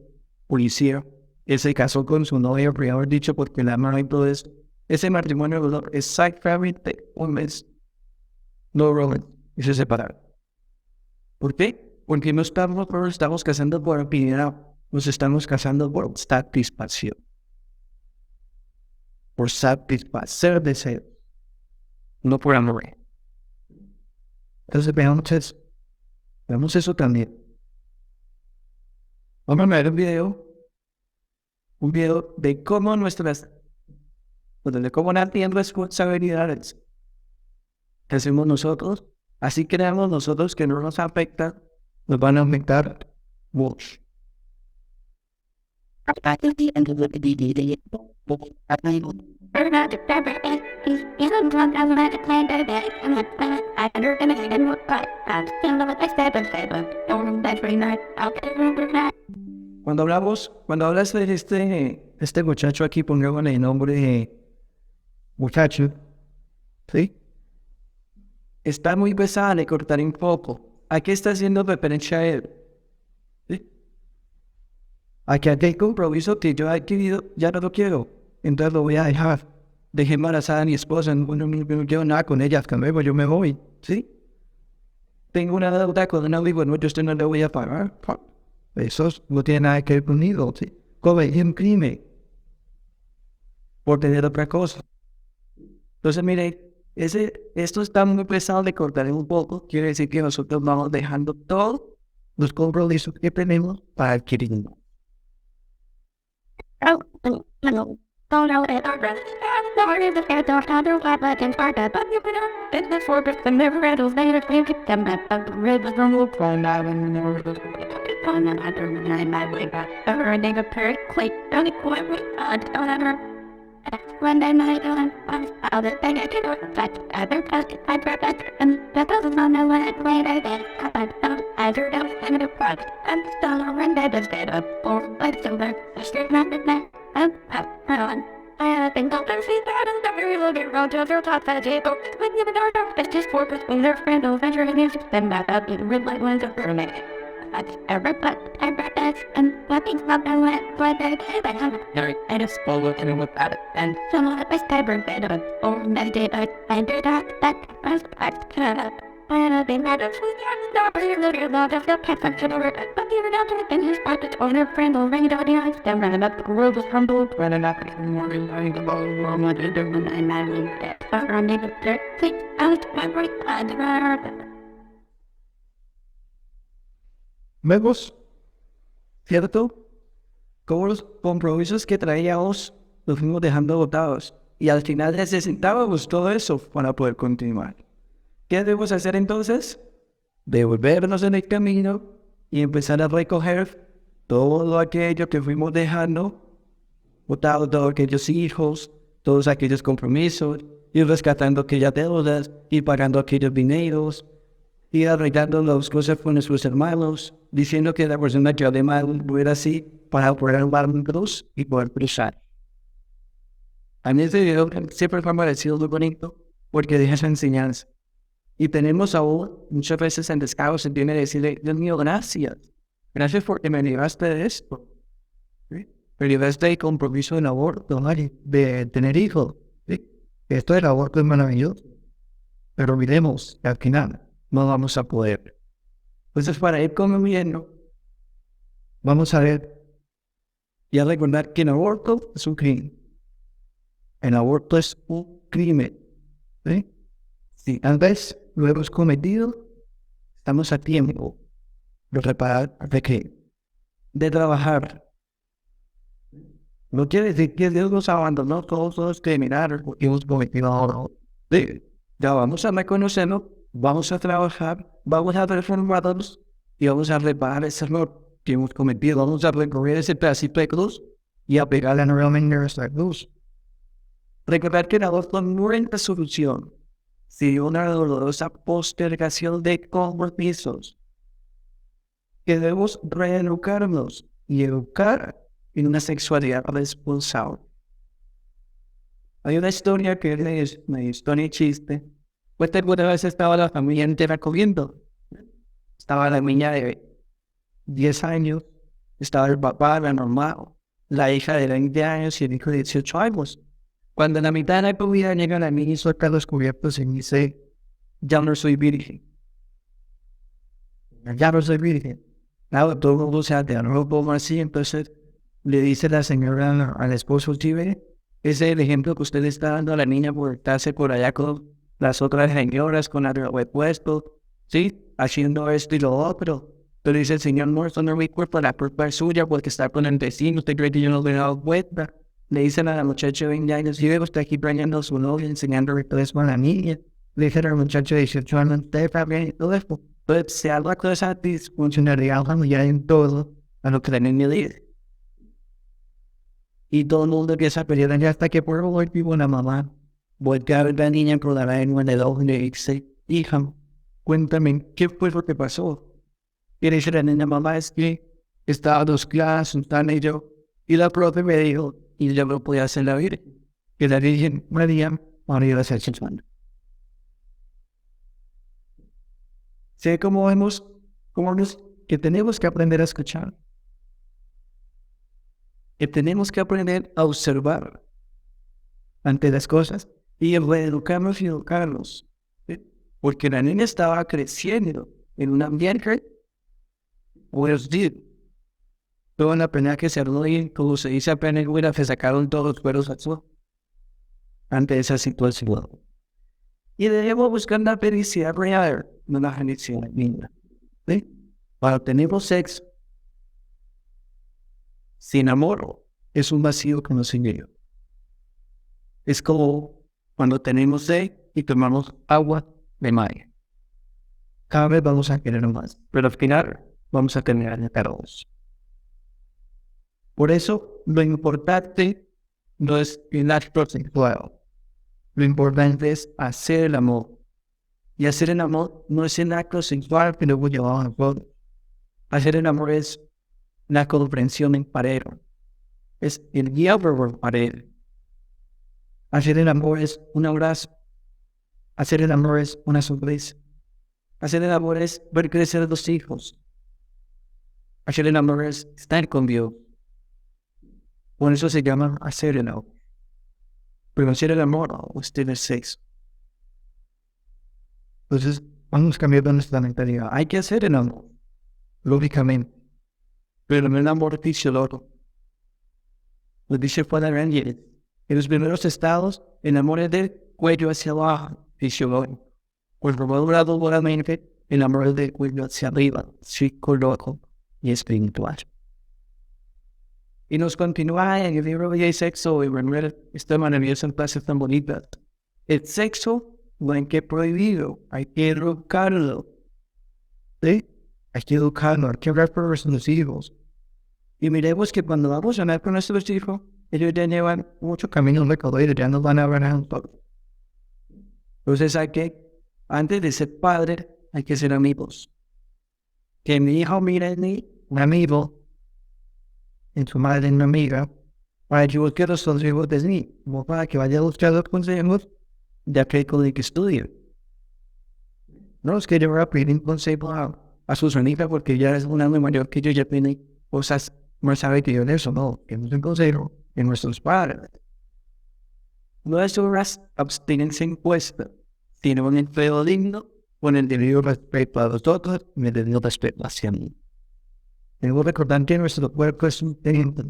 policía que se casó con su novia, por haber dicho, porque la amaba y todo eso. Ese matrimonio duró exactamente 1 mes. No, Robert, y se separaron. ¿Por qué? Porque no estamos casando por opinión, nos estamos casando por satisfacción. Por satisfacer deseos, no por amor. Entonces veamos eso también. Vamos a ver un video de cómo de cómo no tienen responsabilidades que hacemos nosotros, así creamos nosotros que no nos afectan, nos van a afectar mucho. Cuando hablas de este muchacho aquí, pongámosle el nombre de muchacho, ¿sí? Está muy pesada, le cortaré un poco. ¿A qué está haciendo referencia a él? ¿Sí? A que aquel compromiso que yo he adquirido ya no lo quiero, entonces lo voy a dejar. Dejé embarazada a mi esposa, no quiero nada con ella, hasta luego, yo me voy, ¿sí? Tengo una deuda con un amigo, no, yo esto no le voy a pagar. Eso no tiene nada que ver conmigo, ¿sí? Cometí un crimen por tener otra cosa. Entonces, mire, esto está muy pesado, le cortaré un poco. Quiere decir que nosotros vamos dejando todos los compromisos que tenemos para adquirirlo. Monday night on other thing I do that other past I protect and that doesn't know what later then I do don't send it apart and still run that is dead up or like something I still not in there and on I think I'll see that and the very little road to their top that table when you know it's just focus when their friend will venture in music then that up in red light ones of her neck. Every and weapons not the way they have I just spoke and with that and some of the best ever been or meditate I do that was I have been mad at stop a little lot of the pepper to the red but you're not in his pocket on her friend or ring down the eyes then running up the grove of humble running up and running about my leader when I'm running up there click out my right and Vemos, ¿cierto? Como los compromisos que traíamos los fuimos dejando botados. Y al final necesitábamos todo eso para poder continuar. ¿Qué debemos hacer entonces? Devolvernos en el camino y empezar a recoger todo aquello que fuimos dejando botado, todos aquellos hijos, todos aquellos compromisos, ir rescatando aquellas deudas, ir pagando aquellos dineros, ir arreglando las cosas con nuestros hermanos, diciendo que la persona que de mal no era así para poder armarnos y poder cruzar. A mí este video siempre me ha parecido muy bonito porque deja esa enseñanza. Y tenemos aún muchas veces en descargo se tiene que decirle, Dios mío, gracias. Gracias porque me libraste de esto. ¿Sí? Me libraste del compromiso del aborto, de tener hijos. ¿Sí? Esto del aborto es maravilloso. Pero miremos que al final no vamos a poder. Entonces, para ir conviviendo, vamos a ver y a recordar que el aborto es un crimen. El aborto es un crimen. ¿Sí? Si tal vez lo hemos cometido, estamos a tiempo de reparar, de qué, de trabajar. No quiere decir que Dios nos abandonó todos los criminales porque hemos cometido aborto. Sí, ya vamos a reconocerlo, vamos a trabajar, vamos a reformarnos y vamos a reparar ese error que hemos cometido. Vamos a recorrer ese pedacito de cruz y a pegarle nuevamente a nuestra cruz. Recordar que el aborto no es la solución, sino una dolorosa postergación de compromisos. Que debemos reeducarnos y educar en una sexualidad responsable. Hay una historia que es una historia chiste. Pues alguna vez estaba la familia entera comiendo. Estaba la niña de 10 años, estaba el papá, la mamá, la hija de 20 años y el hijo de 18 años. Cuando en la mitad de la comida llega la niña y suelta los cubiertos y dice, ya no soy virgen. Ya no soy virgen. Claro, todo el mundo se aterró un poco así, entonces le dice la señora al esposo, ¿sí ve? Ese es el ejemplo que usted está dando a la niña por estarse por allá con las otras señoras, con el repuesto, ¿sí? Haciendo esto y lo otro. Pero dice el señor, no, esto no es mi culpa, la culpa es suya porque está con el vecino, usted cree que yo no le he dado cuenta. Le dicen a la muchacha de 20 años, ¿sí ve? Usted aquí planeando a su novia, enseñando todo a la niña. Le dicen al muchacho de 18 años, usted está bien y todo esto. Entonces se habla de esa disfuncionalidad familiar en todo a lo que la niña dice. Y todo el mundo empieza a pelear allá hasta que por favor vivo la mamá. Voltea a ver la niña con la lengua en el ojo y le dice, hija, cuéntame, ¿qué fue lo que pasó? Y le dice la niña, mamá, es que estaba dos clases, tan y yo. Y la profe me dijo, y yo no podía hacer la vida. Que la Virgen María, María de Salchichón. Sé cómo vemos que tenemos que aprender a escuchar. Que tenemos que aprender a observar ante las cosas y reeducarnos y educarnos. ¿Sí? Porque la niña estaba creciendo en un ambiente, pues toda la pena que se armó y como se dice apenas, se sacaron todos los cueros al suelo ante esa situación. Y debemos buscar la felicidad real, no la felicidad linda. ¿Sí? Cuando tenemos sexo sin amor, es un vacío que nos engaña. Es como cuando tenemos sed y tomamos agua de mar. Cada vez vamos a querer más, pero al final vamos a tener perros. Por eso, lo importante no es el acto sexual. Lo importante es hacer el amor. Y hacer el amor no es el acto sexual que luego llevamos a cabo. Hacer el amor es la comprensión en pareja. Es el diálogo en pareja. Hacer el amor es un abrazo. Hacer el amor es una sonrisa. Hacer el amor es ver crecer a los hijos. Hacer el amor es estar con Dios. Por eso se llama hacer el amor. Pero hacer el amor no es tener sexo. Entonces, vamos cambiando nuestra mentalidad. Hay que hacer el amor, lógicamente. Pero no el amor fisiológico. Lo dice Juan Rangel. En los primeros estados, el amor es del cuello hacia abajo, fisiológico. Cuando va gradualmente, el amor es del cuello hacia arriba, psicológico y espiritual. Y nos continúa en el libro de sexo y ver esta maravillosa clase tan bonita. El sexo no hay que prohibirlo, hay que educarlo. ¿Sí? Hay que educarlo, hay que hablar con nuestros hijos. Y miremos que cuando vamos a hablar con nuestros hijos, ellos ya llevan mucho camino recorrido, ya nos van a hablar un poco. Entonces hay que, antes de ser padre, hay que ser amigos. Que mi hijo mire en mí, un amigo, en su madre, en una amiga, para que busque los consejos de mí, como para que vaya a buscar los consejos de aquel con el que estudie. No es que yo voy a pedir un consejo a sus amigas porque ya es un año mayor que yo, ya tiene cosas más sabe que yo de eso, no, que no es un consejo de nuestros padres. No es una abstinencia impuesta, sino un empleo digno con el debido respeto a los otros y el debido respeto hacia mí. Debo recordar que nuestro cuerpo es un templo.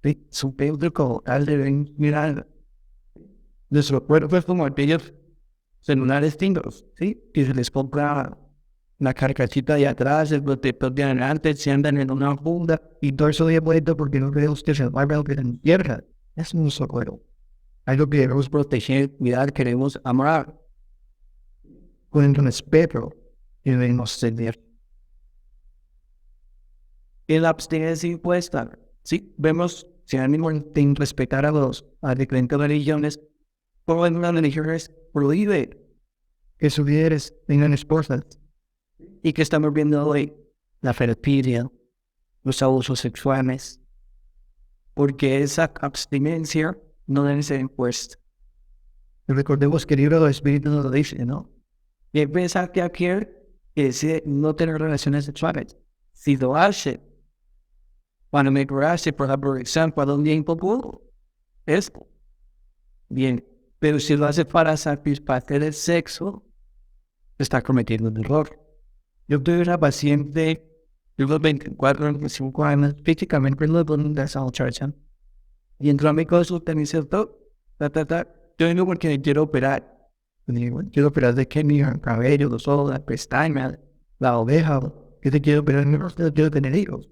¿Sí? Es un templo como tal deben mirar. Nuestro cuerpo es como aquellos celulares tindos, ¿sí? Que se les compra la carcachita de atrás, el protector de adelante, se andan en una funda y todo eso de vuelta porque no veo usted se va a ver en tierra. Es nuestro cuerpo. Algo que debemos proteger, cuidar, queremos amar. Con el respeto y debemos tener. Y la abstinencia impuesta, ¿sí? Vemos, si ánimo de respetar a diferentes religiones, como en las religiones prohíbe que sus líderes tengan esposas. Y que estamos viendo hoy la fertilidad, los abusos sexuales, porque esa abstinencia no debe ser impuesta. Y recordemos que el libro del Espíritu nos lo dice, ¿no? Y empieza que aquel que decide no tener relaciones sexuales, si lo hace, cuando me hace por aprovechar para un tiempo puro, es bien. Pero si lo hace para satisfacer el sexo, está cometiendo un error. Yo tuve una paciente de unos 24, 25 años, físicamente no de esa muchacha, y entró a mi consulta y me dice, doctor, yo vengo porque me quiero operar. Y digo, quiero operar de qué, mi cabello, los ojos, las pestañas, la oveja, ¿qué te quiero operar? No quiero tener hijos.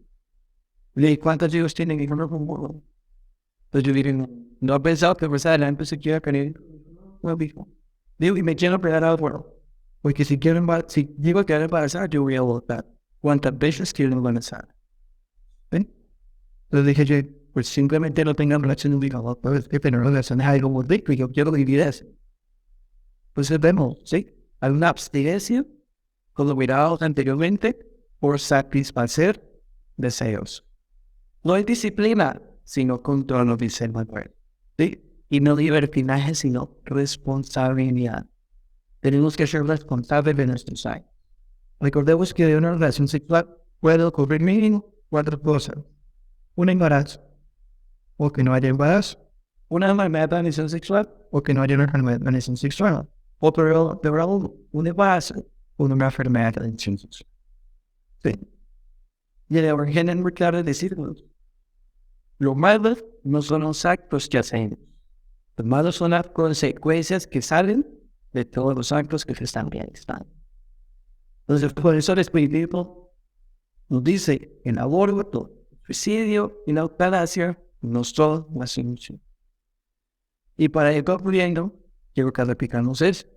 Le dije, ¿cuántos hijos tienen? Y no, entonces yo dije, no he pensado que más adelante se quiera tener. No, dijo. Digo, y me quiero operar ahora. Porque si digo que quiero embarazar, yo voy a votar. ¿Cuántas veces quiero embarazar? ¿Ven? Entonces dije yo, pues simplemente no tengan relaciones, digan, "Oh, pues, que tener relaciones es algo muy rico y yo quiero vivir eso". Pues vemos, ¿sí? Hay una abstinencia, como mirábamos anteriormente, por satisfacer deseos. No hay disciplina, sino control, dice el manual, ¿sí? Y no libertinaje, sino responsabilidad. Tenemos que ser responsables de nuestros actos. Recordemos que de una relación sexual puede ocurrir mínimo 4 cosas. Un embarazo, o que no haya embarazo. Una enfermedad de transmisión sexual, o que no haya una enfermedad de transmisión sexual. O peor, un embarazo, o una enfermedad de transmisión sexual. Sí. Y el origen es muy claro de decirnos. Lo malo no son los actos que hacemos. Los malos son las consecuencias que salen de todos los actos que se están realizando. Entonces, por eso el Espiritismo nos dice, el aborto, el suicidio y la eutanasia no son la solución. Y para ir concluyendo, quiero que repitamos eso.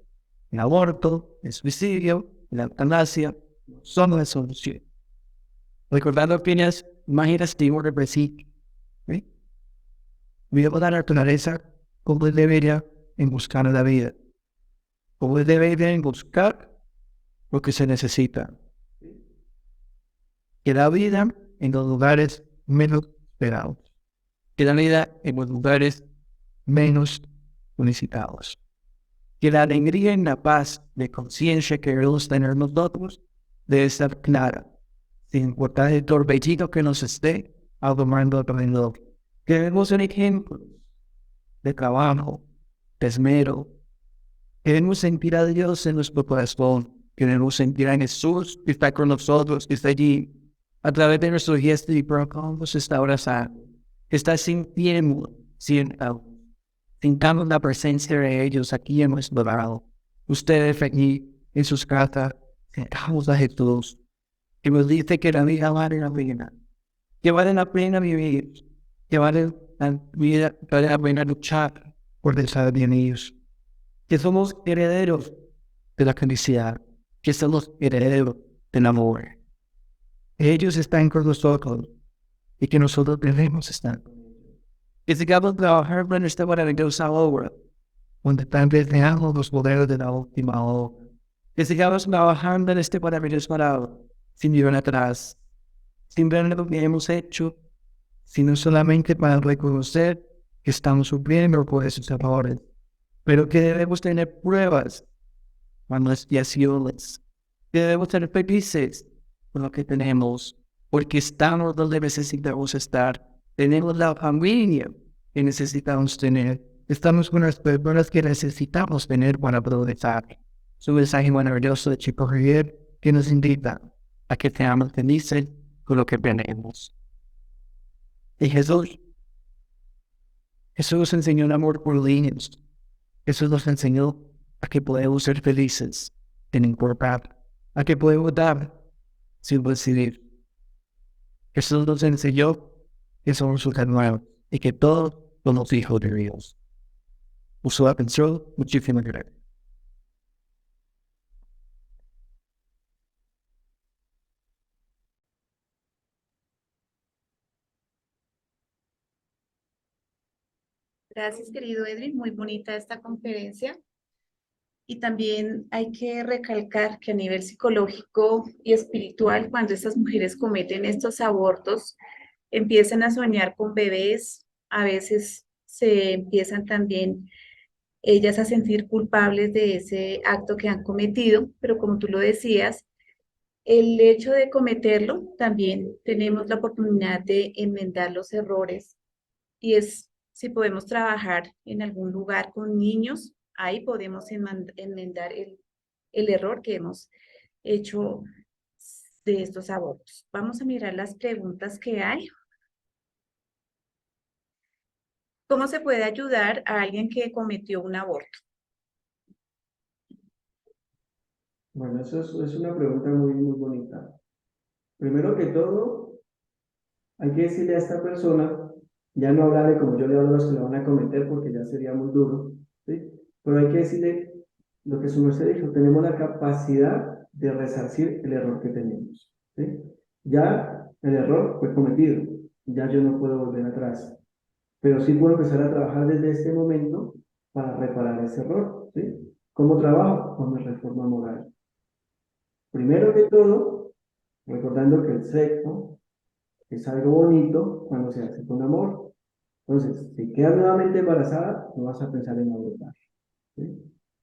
El aborto, el suicidio y la eutanasia no son la solución. Recordando opiniones imaginativas de decir, ¿sí? Vivimos la naturaleza como él debería en buscar la vida. Como él debería en buscar lo que se necesita. Que la vida en los lugares menos esperados. Que la vida en los lugares menos solicitados. Que la alegría y la paz de conciencia que debemos tener nosotros debe estar clara, sin importar el torbellino que nos esté abrumando alrededor. Que debemos ser ejemplos de trabajo, de esmero. Queremos sentir a Dios en nuestro corazón. Queremos sentir a Jesús que está con nosotros, que está allí a través de nuestro gesto y por cómo nos está abrazando. Que está sintiendo, sintamos la presencia de ellos aquí en nuestro lado. Ustedes aquí en sus casas, sentamos a Jesús. Y nos dice que la vida vale la pena. Que vale la pena vivir. Que vale la pena luchar por estar bien ellos. Que somos herederos de la felicidad, que somos herederos del amor. Ellos están con nosotros y que nosotros debemos estar. Que sigamos trabajando en esta maravillosa obra, donde tal vez veamos los modelos de la última obra. Que sigamos trabajando en este maravilloso lado, sin mirar atrás, sin ver lo que hemos hecho, sino solamente para reconocer que estamos sufriendo por esos errores, pero que debemos tener pruebas para las expiaciones, que debemos ser felices con lo que tenemos, porque estamos donde necesitamos estar, tenemos la familia que necesitamos tener, estamos con las personas que necesitamos tener para progresar. Es un mensaje maravilloso de Chico Javier que nos invita a que seamos felices con lo que tenemos. Y Jesús nos enseñó el amor por niños. Jesús nos enseñó a que podemos ser felices sin importar, a que podemos dar sin recibir. Jesús nos enseñó que somos sus hermanos y que todos somos hijos de Dios. Por su atención, muchísimas gracias. Gracias, querido Edwin. Muy bonita esta conferencia. Y también hay que recalcar que a nivel psicológico y espiritual, cuando estas mujeres cometen estos abortos, empiezan a soñar con bebés, a veces se empiezan también ellas a sentir culpables de ese acto que han cometido, pero como tú lo decías, el hecho de cometerlo, también tenemos la oportunidad de enmendar los errores y es si podemos trabajar en algún lugar con niños, ahí podemos enmendar el error que hemos hecho de estos abortos. Vamos a mirar las preguntas que hay. ¿Cómo se puede ayudar a alguien que cometió un aborto? Bueno, eso es una pregunta muy, muy bonita. Primero que todo, hay que decirle a esta persona, ya no hablarle como yo le hablo a los que lo van a cometer porque ya sería muy duro, ¿sí? Pero hay que decirle lo que su merced dijo, tenemos la capacidad de resarcir el error que tenemos, ¿sí? Ya el error fue cometido, Ya yo no puedo volver atrás, pero sí puedo empezar a trabajar desde este momento para reparar ese error, ¿sí? ¿Cómo trabajo? Con mi reforma moral. Primero que todo, recordando que el sexo es algo bonito cuando se hace con amor. Entonces, si quedas nuevamente embarazada, no vas a pensar en abortar, ¿sí?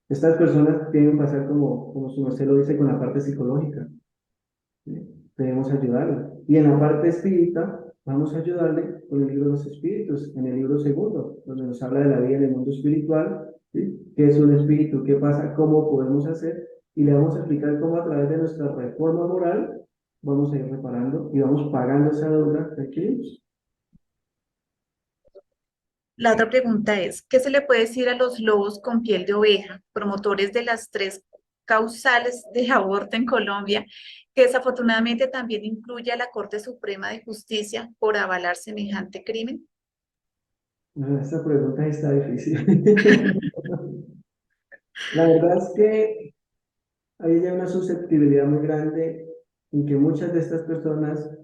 Estas personas tienen que pasar como su merced lo dice, con la parte psicológica, ¿sí? Debemos ayudarla. Y en la parte espírita, vamos a ayudarle con el libro de los espíritus, en el libro segundo, donde nos habla de la vida en el mundo espiritual, ¿sí? ¿Qué es un espíritu? ¿Qué pasa? ¿Cómo podemos hacer? Y le vamos a explicar cómo a través de nuestra reforma moral vamos a ir reparando y vamos pagando esa deuda que adquirimos. La otra pregunta es, ¿qué se le puede decir a los lobos con piel de oveja, promotores de las tres causales de aborto en Colombia, que desafortunadamente también incluye a la Corte Suprema de Justicia por avalar semejante crimen? Esta pregunta está difícil. La verdad es que hay ya una susceptibilidad muy grande en que muchas de estas personas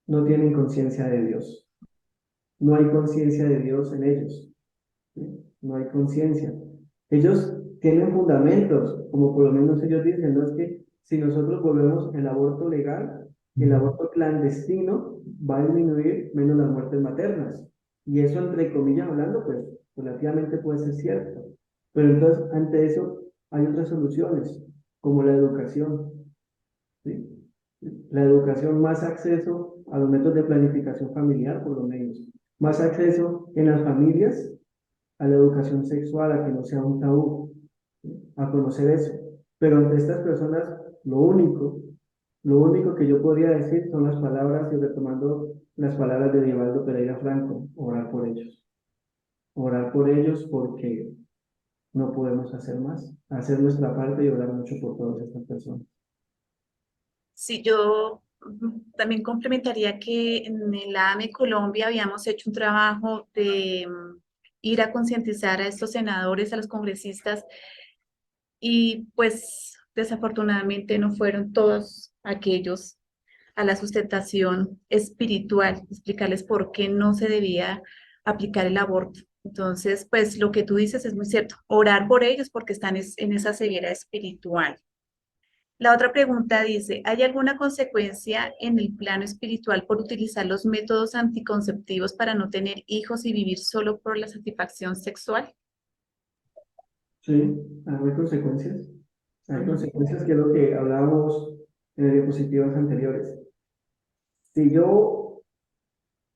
no tienen conciencia de Dios. No hay conciencia de Dios en ellos, ¿sí? No hay conciencia. Ellos tienen fundamentos, como por lo menos ellos dicen, ¿no? Es que si nosotros volvemos el aborto legal, el aborto clandestino va a disminuir menos las muertes maternas. Y eso, entre comillas hablando, pues relativamente puede ser cierto. Pero entonces, ante eso, hay otras soluciones, como la educación, ¿sí? La educación, más acceso a los métodos de planificación familiar, por lo menos, más acceso en las familias a la educación sexual, a que no sea un tabú, ¿sí? A conocer eso. Pero ante estas personas, lo único que yo podría decir son las palabras, y retomando las palabras de Divaldo Pereira Franco, orar por ellos porque no podemos hacer más, hacer nuestra parte y orar mucho por todas estas personas. Sí, yo también complementaría que en el AME Colombia habíamos hecho un trabajo de ir a concientizar a estos senadores, a los congresistas, y pues desafortunadamente no fueron todos aquellos a la sustentación espiritual, explicarles por qué no se debía aplicar el aborto. Entonces, pues lo que tú dices es muy cierto, orar por ellos porque están en esa ceguera espiritual. La otra pregunta dice, ¿hay alguna consecuencia en el plano espiritual por utilizar los métodos anticonceptivos para no tener hijos y vivir solo por la satisfacción sexual? Sí, hay consecuencias. Hay Ujú. consecuencias que es lo que hablábamos en las diapositivas anteriores. Si yo,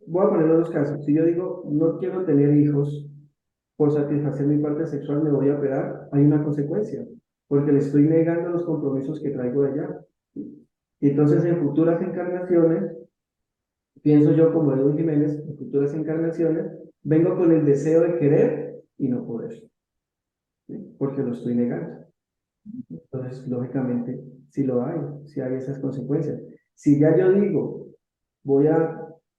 voy a poner los dos casos, si yo digo no quiero tener hijos por satisfacer mi parte sexual, me voy a operar, hay una consecuencia, porque le estoy negando los compromisos que traigo de allá. Y entonces en futuras encarnaciones, pienso yo como Edwin Jiménez, en futuras encarnaciones, vengo con el deseo de querer y no poder, ¿sí? Porque lo estoy negando. Entonces, lógicamente, sí hay esas consecuencias. Si ya yo digo,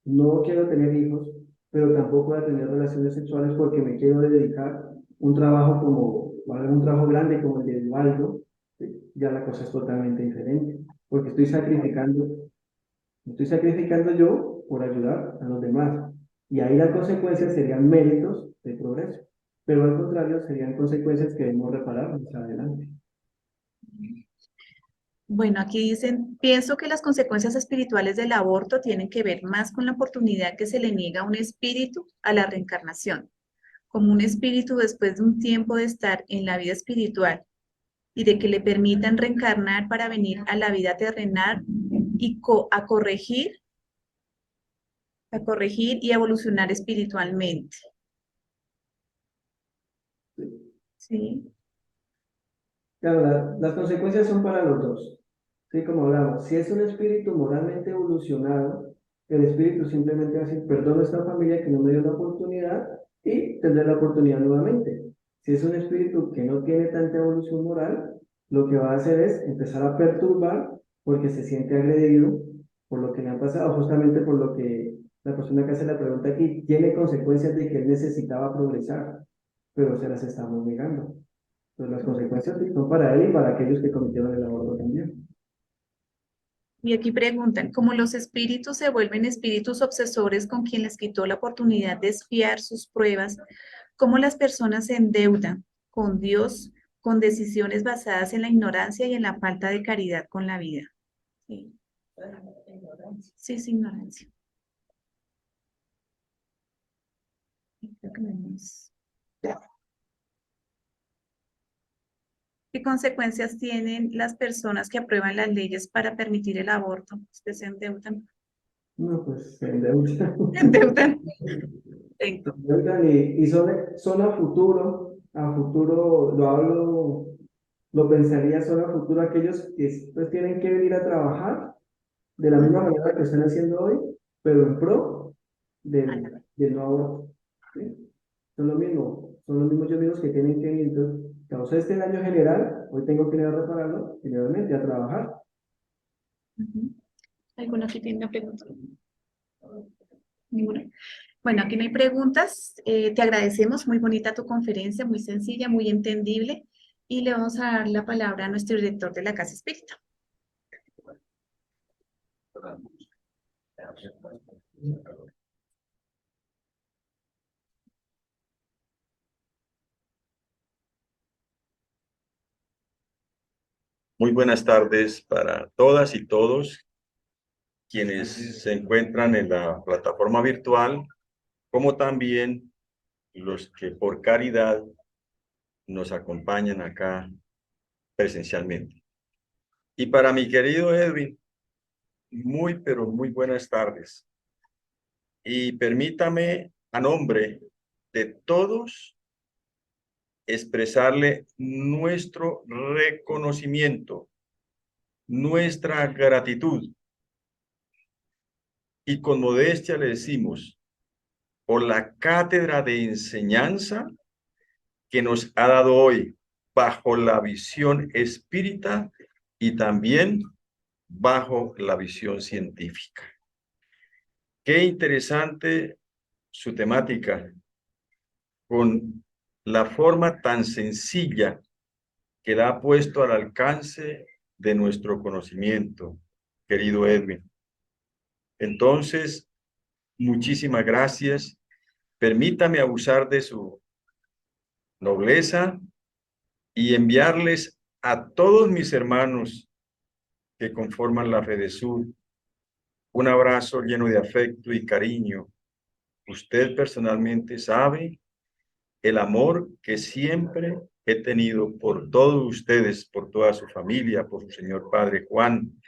no quiero tener hijos, pero tampoco voy a tener relaciones sexuales porque me quiero dedicar un trabajo un trabajo grande como el de Eduardo, ¿sí? Ya la cosa es totalmente diferente, porque estoy sacrificando yo por ayudar a los demás. Y ahí las consecuencias serían méritos de progreso, pero al contrario serían consecuencias que debemos reparar más adelante. Bueno, aquí dicen, pienso que las consecuencias espirituales del aborto tienen que ver más con la oportunidad que se le niega a un espíritu a la reencarnación, como un espíritu después de un tiempo de estar en la vida espiritual y de que le permitan reencarnar para venir a la vida terrenal y a corregir y evolucionar espiritualmente. Sí. Claro, las consecuencias son para los dos. Sí, como hablamos, si es un espíritu moralmente evolucionado, el espíritu simplemente va a decir, perdono a esta familia que no me dio la oportunidad y tendré la oportunidad nuevamente. Si es un espíritu que no tiene tanta evolución moral, lo que va a hacer es empezar a perturbar porque se siente agredido por lo que le ha pasado, justamente por lo que la persona que hace la pregunta aquí tiene consecuencias de que él necesitaba progresar, pero se las estamos negando. Pues las consecuencias sí son para él y para aquellos que cometieron el aborto también. Y aquí preguntan, ¿cómo los espíritus se vuelven espíritus obsesores con quien les quitó la oportunidad de espiar sus pruebas? ¿Cómo las personas se endeudan con Dios con decisiones basadas en la ignorancia y en la falta de caridad con la vida? Sí, sí, es ignorancia. Creo que no hay más. ¿Qué consecuencias tienen las personas que aprueban las leyes para permitir el aborto? Ustedes se endeudan. No, pues se endeudan. Endeudan. Se endeudan y son a futuro, lo pensaría, son a futuro aquellos que pues, tienen que venir a trabajar de la misma manera que están haciendo hoy, pero en pro del no aborto. ¿Sí? Son los mismos yo mismos que tienen que ir. Entonces, causé este daño general, hoy tengo que ir a repararlo, generalmente a trabajar. ¿Alguno aquí tiene una pregunta? ¿Ninguna? Bueno, aquí no hay preguntas. Te agradecemos, muy bonita tu conferencia, muy sencilla, muy entendible. Y le vamos a dar la palabra a nuestro director de la Casa Espírita. Muy buenas tardes para todas y todos quienes se encuentran en la plataforma virtual, como también los que por caridad nos acompañan acá presencialmente. Y para mi querido Edwin, muy pero muy buenas tardes. Y permítame a nombre de todos expresarle nuestro reconocimiento, nuestra gratitud. Y con modestia le decimos, por la cátedra de enseñanza que nos ha dado hoy bajo la visión espírita y también bajo la visión científica. Qué interesante su temática, con la forma tan sencilla que la ha puesto al alcance de nuestro conocimiento, querido Edwin. Entonces, muchísimas gracias. Permítame abusar de su nobleza y enviarles a todos mis hermanos que conforman la FEDESUR un abrazo lleno de afecto y cariño. Usted personalmente sabe el amor que siempre he tenido por todos ustedes, por toda su familia, por su señor padre Juan,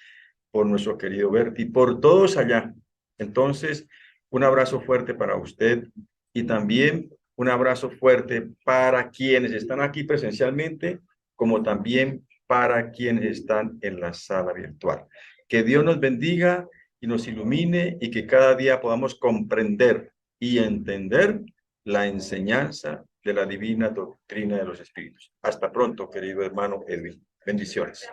por nuestro querido Berti, por todos allá. Entonces, un abrazo fuerte para usted y también un abrazo fuerte para quienes están aquí presencialmente, como también para quienes están en la sala virtual. Que Dios nos bendiga y nos ilumine y que cada día podamos comprender y entender la enseñanza de la divina doctrina de los espíritus. Hasta pronto, querido hermano Edwin. Bendiciones.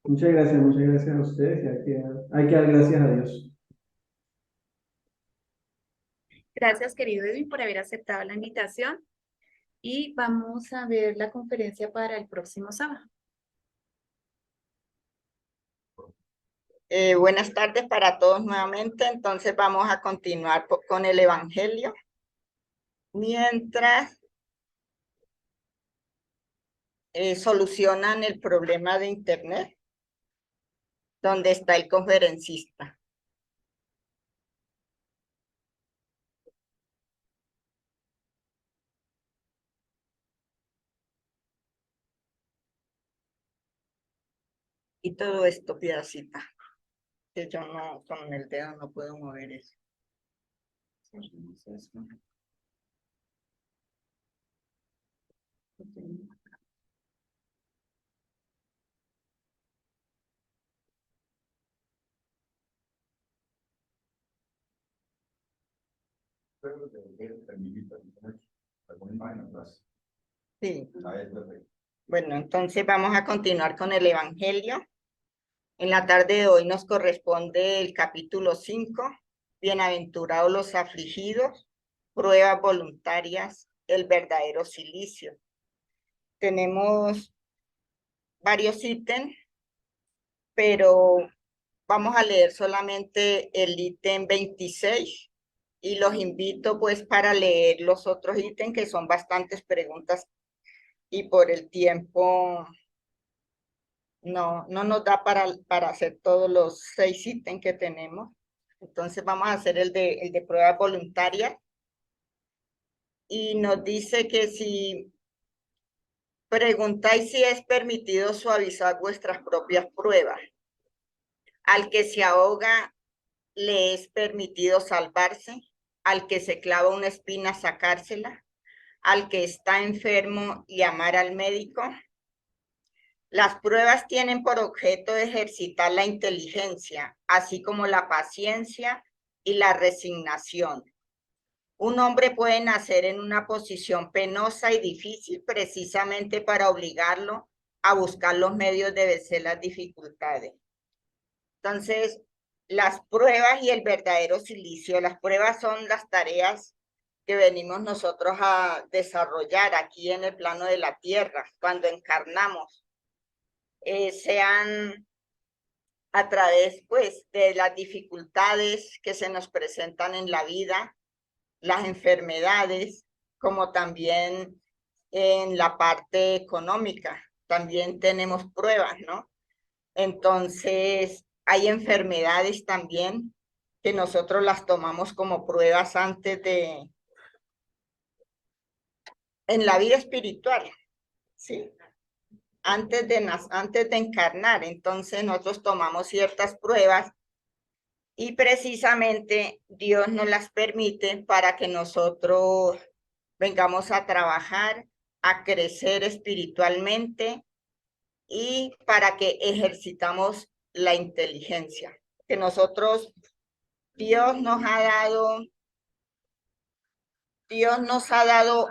Muchas gracias a ustedes y hay que dar gracias a Dios. Gracias, querido Edwin, por haber aceptado la invitación. Y vamos a ver la conferencia para el próximo sábado. Buenas tardes para todos nuevamente. Entonces vamos a continuar con el Evangelio. Mientras solucionan el problema de Internet, donde está el conferencista. Y todo esto, piedacita, que yo no, con el dedo no puedo mover eso. Sí. Bueno, entonces vamos a continuar con el Evangelio. En la tarde de hoy nos corresponde el capítulo 5, Bienaventurados los afligidos, pruebas voluntarias, el verdadero cilicio. Tenemos varios ítems, pero vamos a leer solamente el ítem 26 y los invito pues para leer los otros ítems que son bastantes preguntas y por el tiempo no nos da para hacer todos los 6 ítems que tenemos. Entonces vamos a hacer el de prueba voluntaria. Y nos dice que si preguntáis si es permitido suavizar vuestras propias pruebas. Al que se ahoga, ¿le es permitido salvarse? Al que se clava una espina, sacársela. Al que está enfermo, llamar al médico. Las pruebas tienen por objeto ejercitar la inteligencia, así como la paciencia y la resignación. Un hombre puede nacer en una posición penosa y difícil precisamente para obligarlo a buscar los medios de vencer las dificultades. Entonces, las pruebas y el verdadero silicio, las pruebas son las tareas que venimos nosotros a desarrollar aquí en el plano de la tierra, cuando encarnamos. Sean a través, pues, de las dificultades que se nos presentan en la vida, las enfermedades, como también en la parte económica. También tenemos pruebas, ¿no? Entonces, hay enfermedades también que nosotros las tomamos como pruebas en la vida espiritual, ¿sí? Antes de encarnar. Entonces, nosotros tomamos ciertas pruebas y precisamente Dios nos las permite para que nosotros vengamos a trabajar, a crecer espiritualmente y para que ejercitamos la inteligencia. Que nosotros, Dios nos ha dado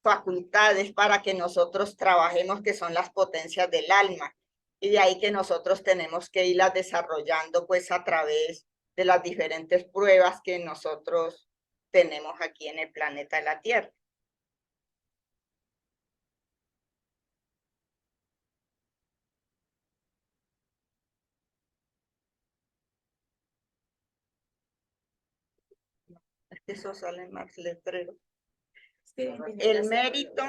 facultades para que nosotros trabajemos, que son las potencias del alma. Y de ahí que nosotros tenemos que irlas desarrollando pues a través de las diferentes pruebas que nosotros tenemos aquí en el planeta de la Tierra. Es que eso sale más letrero. El mérito.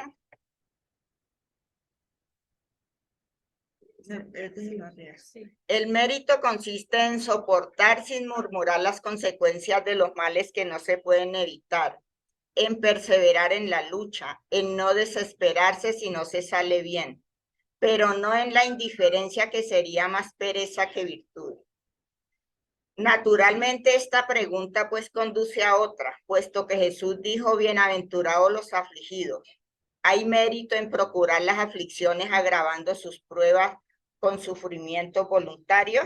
El mérito consiste en soportar sin murmurar las consecuencias de los males que no se pueden evitar, en perseverar en la lucha, en no desesperarse si no se sale bien, pero no en la indiferencia que sería más pereza que virtud. Naturalmente esta pregunta pues conduce a otra, puesto que Jesús dijo: bienaventurados los afligidos. ¿Hay mérito en procurar las aflicciones agravando sus pruebas con sufrimientos voluntarios?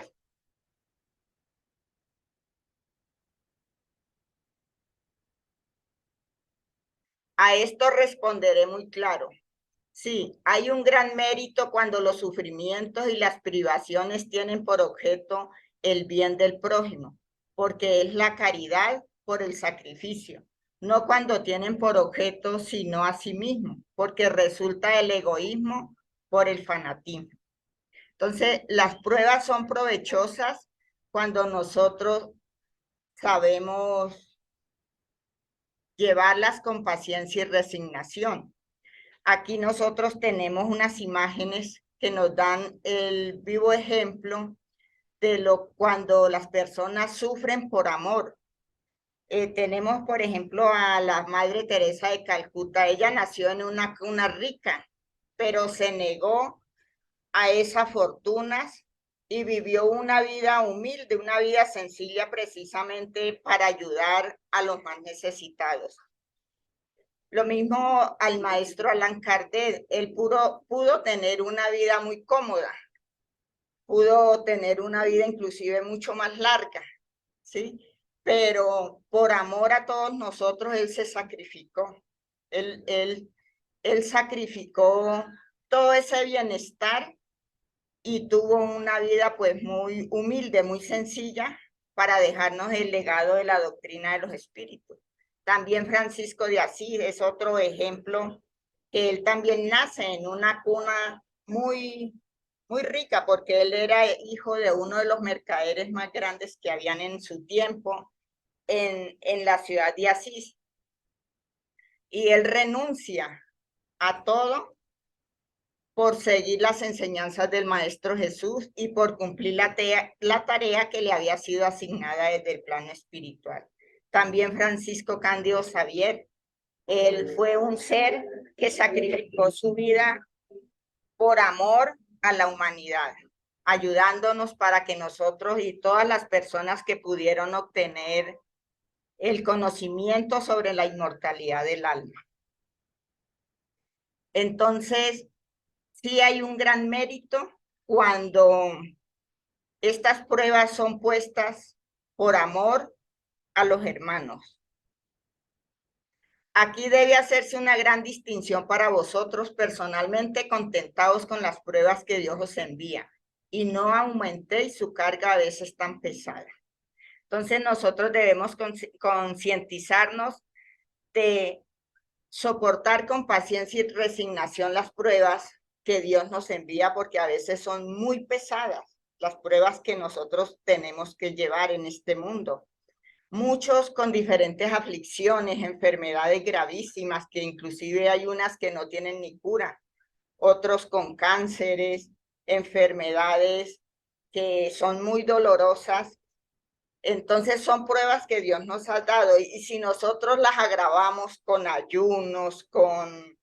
A esto responderé muy claro. Sí, hay un gran mérito cuando los sufrimientos y las privaciones tienen por objeto el bien del prójimo, porque es la caridad por el sacrificio, no cuando tienen por objeto sino a sí mismo, porque resulta el egoísmo por el fanatismo. Entonces, las pruebas son provechosas cuando nosotros sabemos llevarlas con paciencia y resignación. Aquí nosotros tenemos unas imágenes que nos dan el vivo ejemplo de cuando las personas sufren por amor. Tenemos, por ejemplo, a la Madre Teresa de Calcuta. Ella nació en una cuna rica, pero se negó a esas fortunas y vivió una vida humilde, una vida sencilla, precisamente para ayudar a los más necesitados. Lo mismo al maestro Allan Kardec. Él pudo tener una vida muy cómoda, pudo tener una vida inclusive mucho más larga, ¿sí? Pero por amor a todos nosotros, él se sacrificó. Él sacrificó todo ese bienestar y tuvo una vida pues muy humilde, muy sencilla, para dejarnos el legado de la doctrina de los espíritus. También Francisco de Asís es otro ejemplo, que él también nace en una cuna muy muy rica porque él era hijo de uno de los mercaderes más grandes que habían en su tiempo en la ciudad de Asís. Y él renuncia a todo por seguir las enseñanzas del Maestro Jesús y por cumplir la tarea que le había sido asignada desde el plano espiritual. También Francisco Cándido Xavier, él fue un ser que sacrificó su vida por amor a la humanidad, ayudándonos para que nosotros y todas las personas que pudieron obtener el conocimiento sobre la inmortalidad del alma. Entonces, sí hay un gran mérito cuando estas pruebas son puestas por amor a los hermanos. Aquí debe hacerse una gran distinción para vosotros personalmente contentados con las pruebas que Dios os envía y no aumentéis su carga a veces tan pesada. Entonces nosotros debemos concientizarnos de soportar con paciencia y resignación las pruebas que Dios nos envía porque a veces son muy pesadas las pruebas que nosotros tenemos que llevar en este mundo. Muchos con diferentes aflicciones, enfermedades gravísimas, que inclusive hay unas que no tienen ni cura, otros con cánceres, enfermedades que son muy dolorosas. Entonces son pruebas que Dios nos ha dado y si nosotros las agravamos con ayunos, con,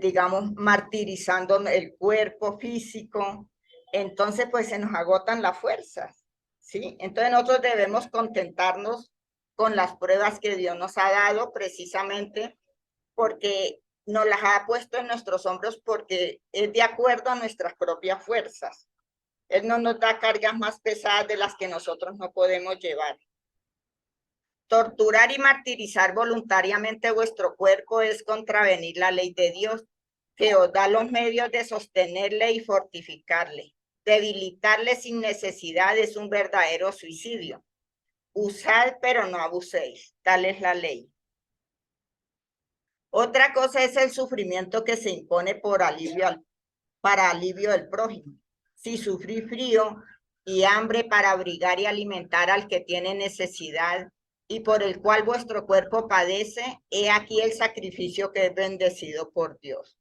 digamos, martirizando el cuerpo físico, entonces pues se nos agotan las fuerzas, ¿sí? Entonces nosotros debemos contentarnos con las pruebas que Dios nos ha dado precisamente porque nos las ha puesto en nuestros hombros porque es de acuerdo a nuestras propias fuerzas. Él no nos da cargas más pesadas de las que nosotros no podemos llevar. Torturar y martirizar voluntariamente vuestro cuerpo es contravenir la ley de Dios, que os da los medios de sostenerle y fortificarle. Debilitarle sin necesidad es un verdadero suicidio. Usad, pero no abuséis. Tal es la ley. Otra cosa es el sufrimiento que se impone para alivio del prójimo. Si sufrí frío y hambre para abrigar y alimentar al que tiene necesidad y por el cual vuestro cuerpo padece, he aquí el sacrificio que es bendecido por Dios.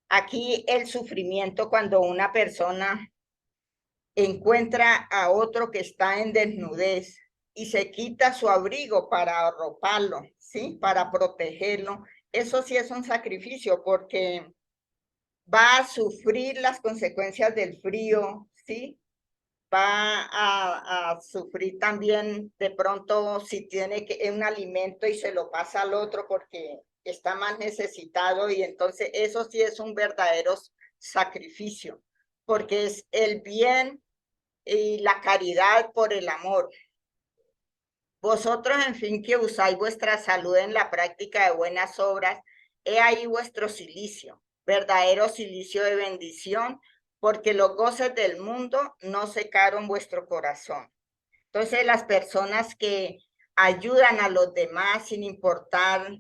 Aquí el sufrimiento cuando una persona encuentra a otro que está en desnudez y se quita su abrigo para arroparlo, ¿sí? Para protegerlo. Eso sí es un sacrificio porque va a sufrir las consecuencias del frío, ¿sí? Va a sufrir también de pronto si tiene un alimento y se lo pasa al otro porque está más necesitado y entonces eso sí es un verdadero sacrificio, porque es el bien y la caridad por el amor. Vosotros, en fin, que usáis vuestra salud en la práctica de buenas obras, he ahí vuestro cilicio, verdadero cilicio de bendición, porque los goces del mundo no secaron vuestro corazón. Entonces, las personas que ayudan a los demás sin importar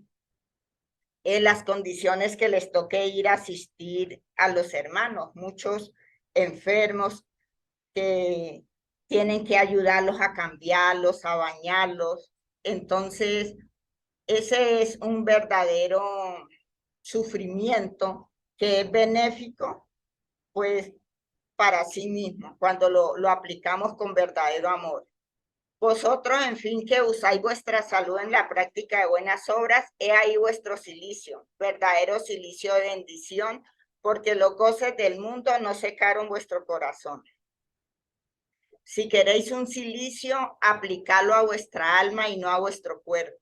las condiciones que les toque ir a asistir a los hermanos, muchos enfermos que tienen que ayudarlos a cambiarlos, a bañarlos. Entonces, ese es un verdadero sufrimiento que es benéfico, pues, para sí mismo, cuando lo aplicamos con verdadero amor. Vosotros, en fin, que usáis vuestra salud en la práctica de buenas obras, he ahí vuestro cilicio, verdadero cilicio de bendición, porque los goces del mundo no secaron vuestro corazón. Si queréis un cilicio, aplicadlo a vuestra alma y no a vuestro cuerpo.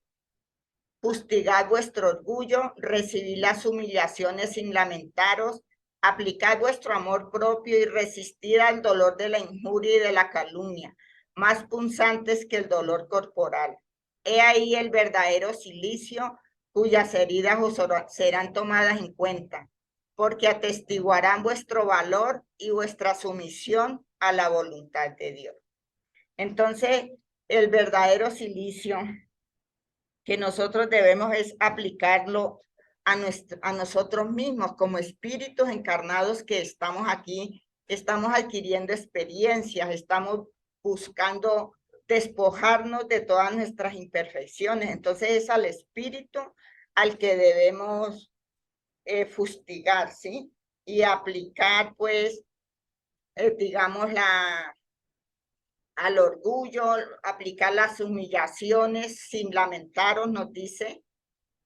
Fustigad vuestro orgullo, recibid las humillaciones sin lamentaros, aplicad vuestro amor propio y resistid al dolor de la injuria y de la calumnia, más punzantes que el dolor corporal. He ahí el verdadero cilicio, cuyas heridas os serán tomadas en cuenta, porque atestiguarán vuestro valor y vuestra sumisión a la voluntad de Dios. Entonces, el verdadero cilicio que nosotros debemos es aplicarlo a nosotros mismos como espíritus encarnados que estamos aquí estamos adquiriendo experiencias, estamos buscando despojarnos de todas nuestras imperfecciones. Entonces es al espíritu al que debemos fustigar, ¿sí? Y aplicar, pues, digamos, al orgullo, aplicar las humillaciones sin lamentaros, nos dice,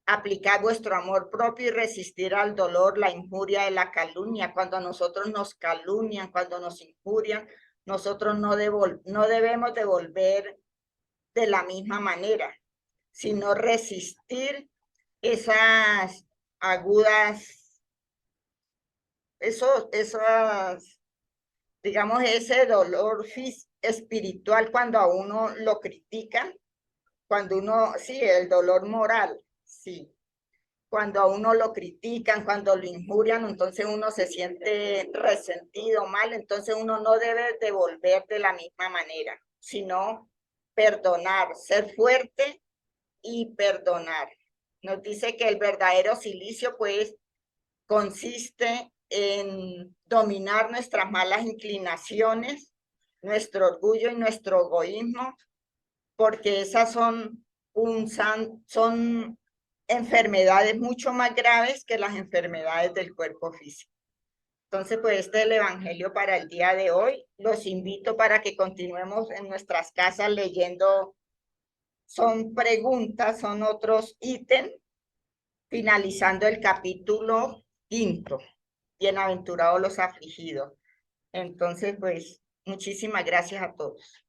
aplicar vuestro amor propio y resistir al dolor, la injuria y la calumnia. Cuando nosotros nos calumnian, cuando nos injurian, nosotros no debemos devolver de la misma manera, sino resistir esas agudas, digamos, ese dolor espiritual cuando a uno lo critican, cuando uno, sí, el dolor moral, sí. Cuando a uno lo critican, cuando lo injurian, entonces uno se siente resentido, mal, entonces uno no debe devolver de la misma manera, sino perdonar, ser fuerte y perdonar. Nos dice que el verdadero cilicio, pues, consiste en dominar nuestras malas inclinaciones, nuestro orgullo y nuestro egoísmo, porque esas son enfermedades mucho más graves que las enfermedades del cuerpo físico. Entonces, pues este es el evangelio para el día de hoy. Los invito para que continuemos en nuestras casas leyendo. Son preguntas, son otros ítems, finalizando el capítulo 5. Bienaventurados los afligidos. Entonces, pues, muchísimas gracias a todos.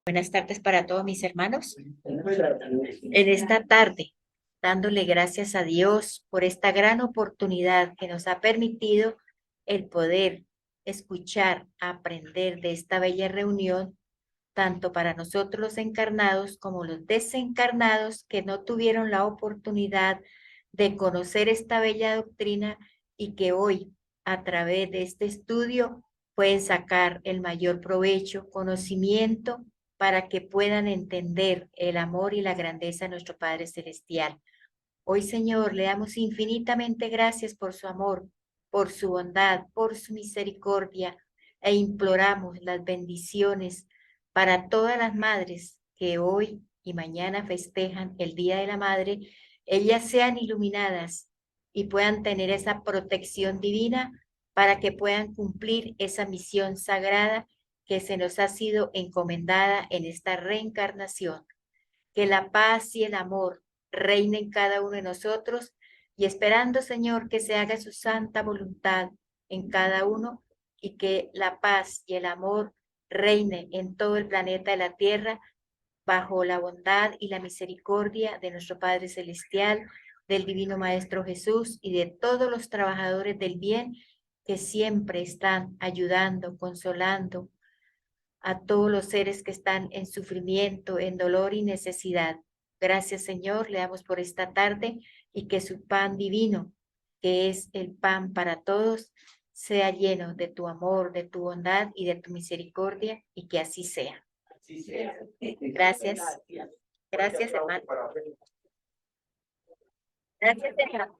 Buenas tardes para todos mis hermanos. En esta tarde, dándole gracias a Dios por esta gran oportunidad que nos ha permitido el poder escuchar, aprender de esta bella reunión, tanto para nosotros los encarnados como los desencarnados que no tuvieron la oportunidad de conocer esta bella doctrina y que hoy, a través de este estudio, pueden sacar el mayor provecho, conocimiento, para que puedan entender el amor y la grandeza de nuestro Padre Celestial. Hoy, Señor, le damos infinitamente gracias por su amor, por su bondad, por su misericordia, e imploramos las bendiciones para todas las madres que hoy y mañana festejan el Día de la Madre, ellas sean iluminadas y puedan tener esa protección divina para que puedan cumplir esa misión sagrada que se nos ha sido encomendada en esta reencarnación. Que la paz y el amor reinen en cada uno de nosotros y esperando, Señor, que se haga su santa voluntad en cada uno y que la paz y el amor reine en todo el planeta de la Tierra bajo la bondad y la misericordia de nuestro Padre Celestial, del Divino Maestro Jesús y de todos los trabajadores del bien que siempre están ayudando, consolando a todos los seres que están en sufrimiento, en dolor y necesidad. Gracias, Señor, le damos por esta tarde y que su pan divino, que es el pan para todos, sea lleno de tu amor, de tu bondad y de tu misericordia, y que así sea. Gracias. Gracias, hermano. Gracias, hermano.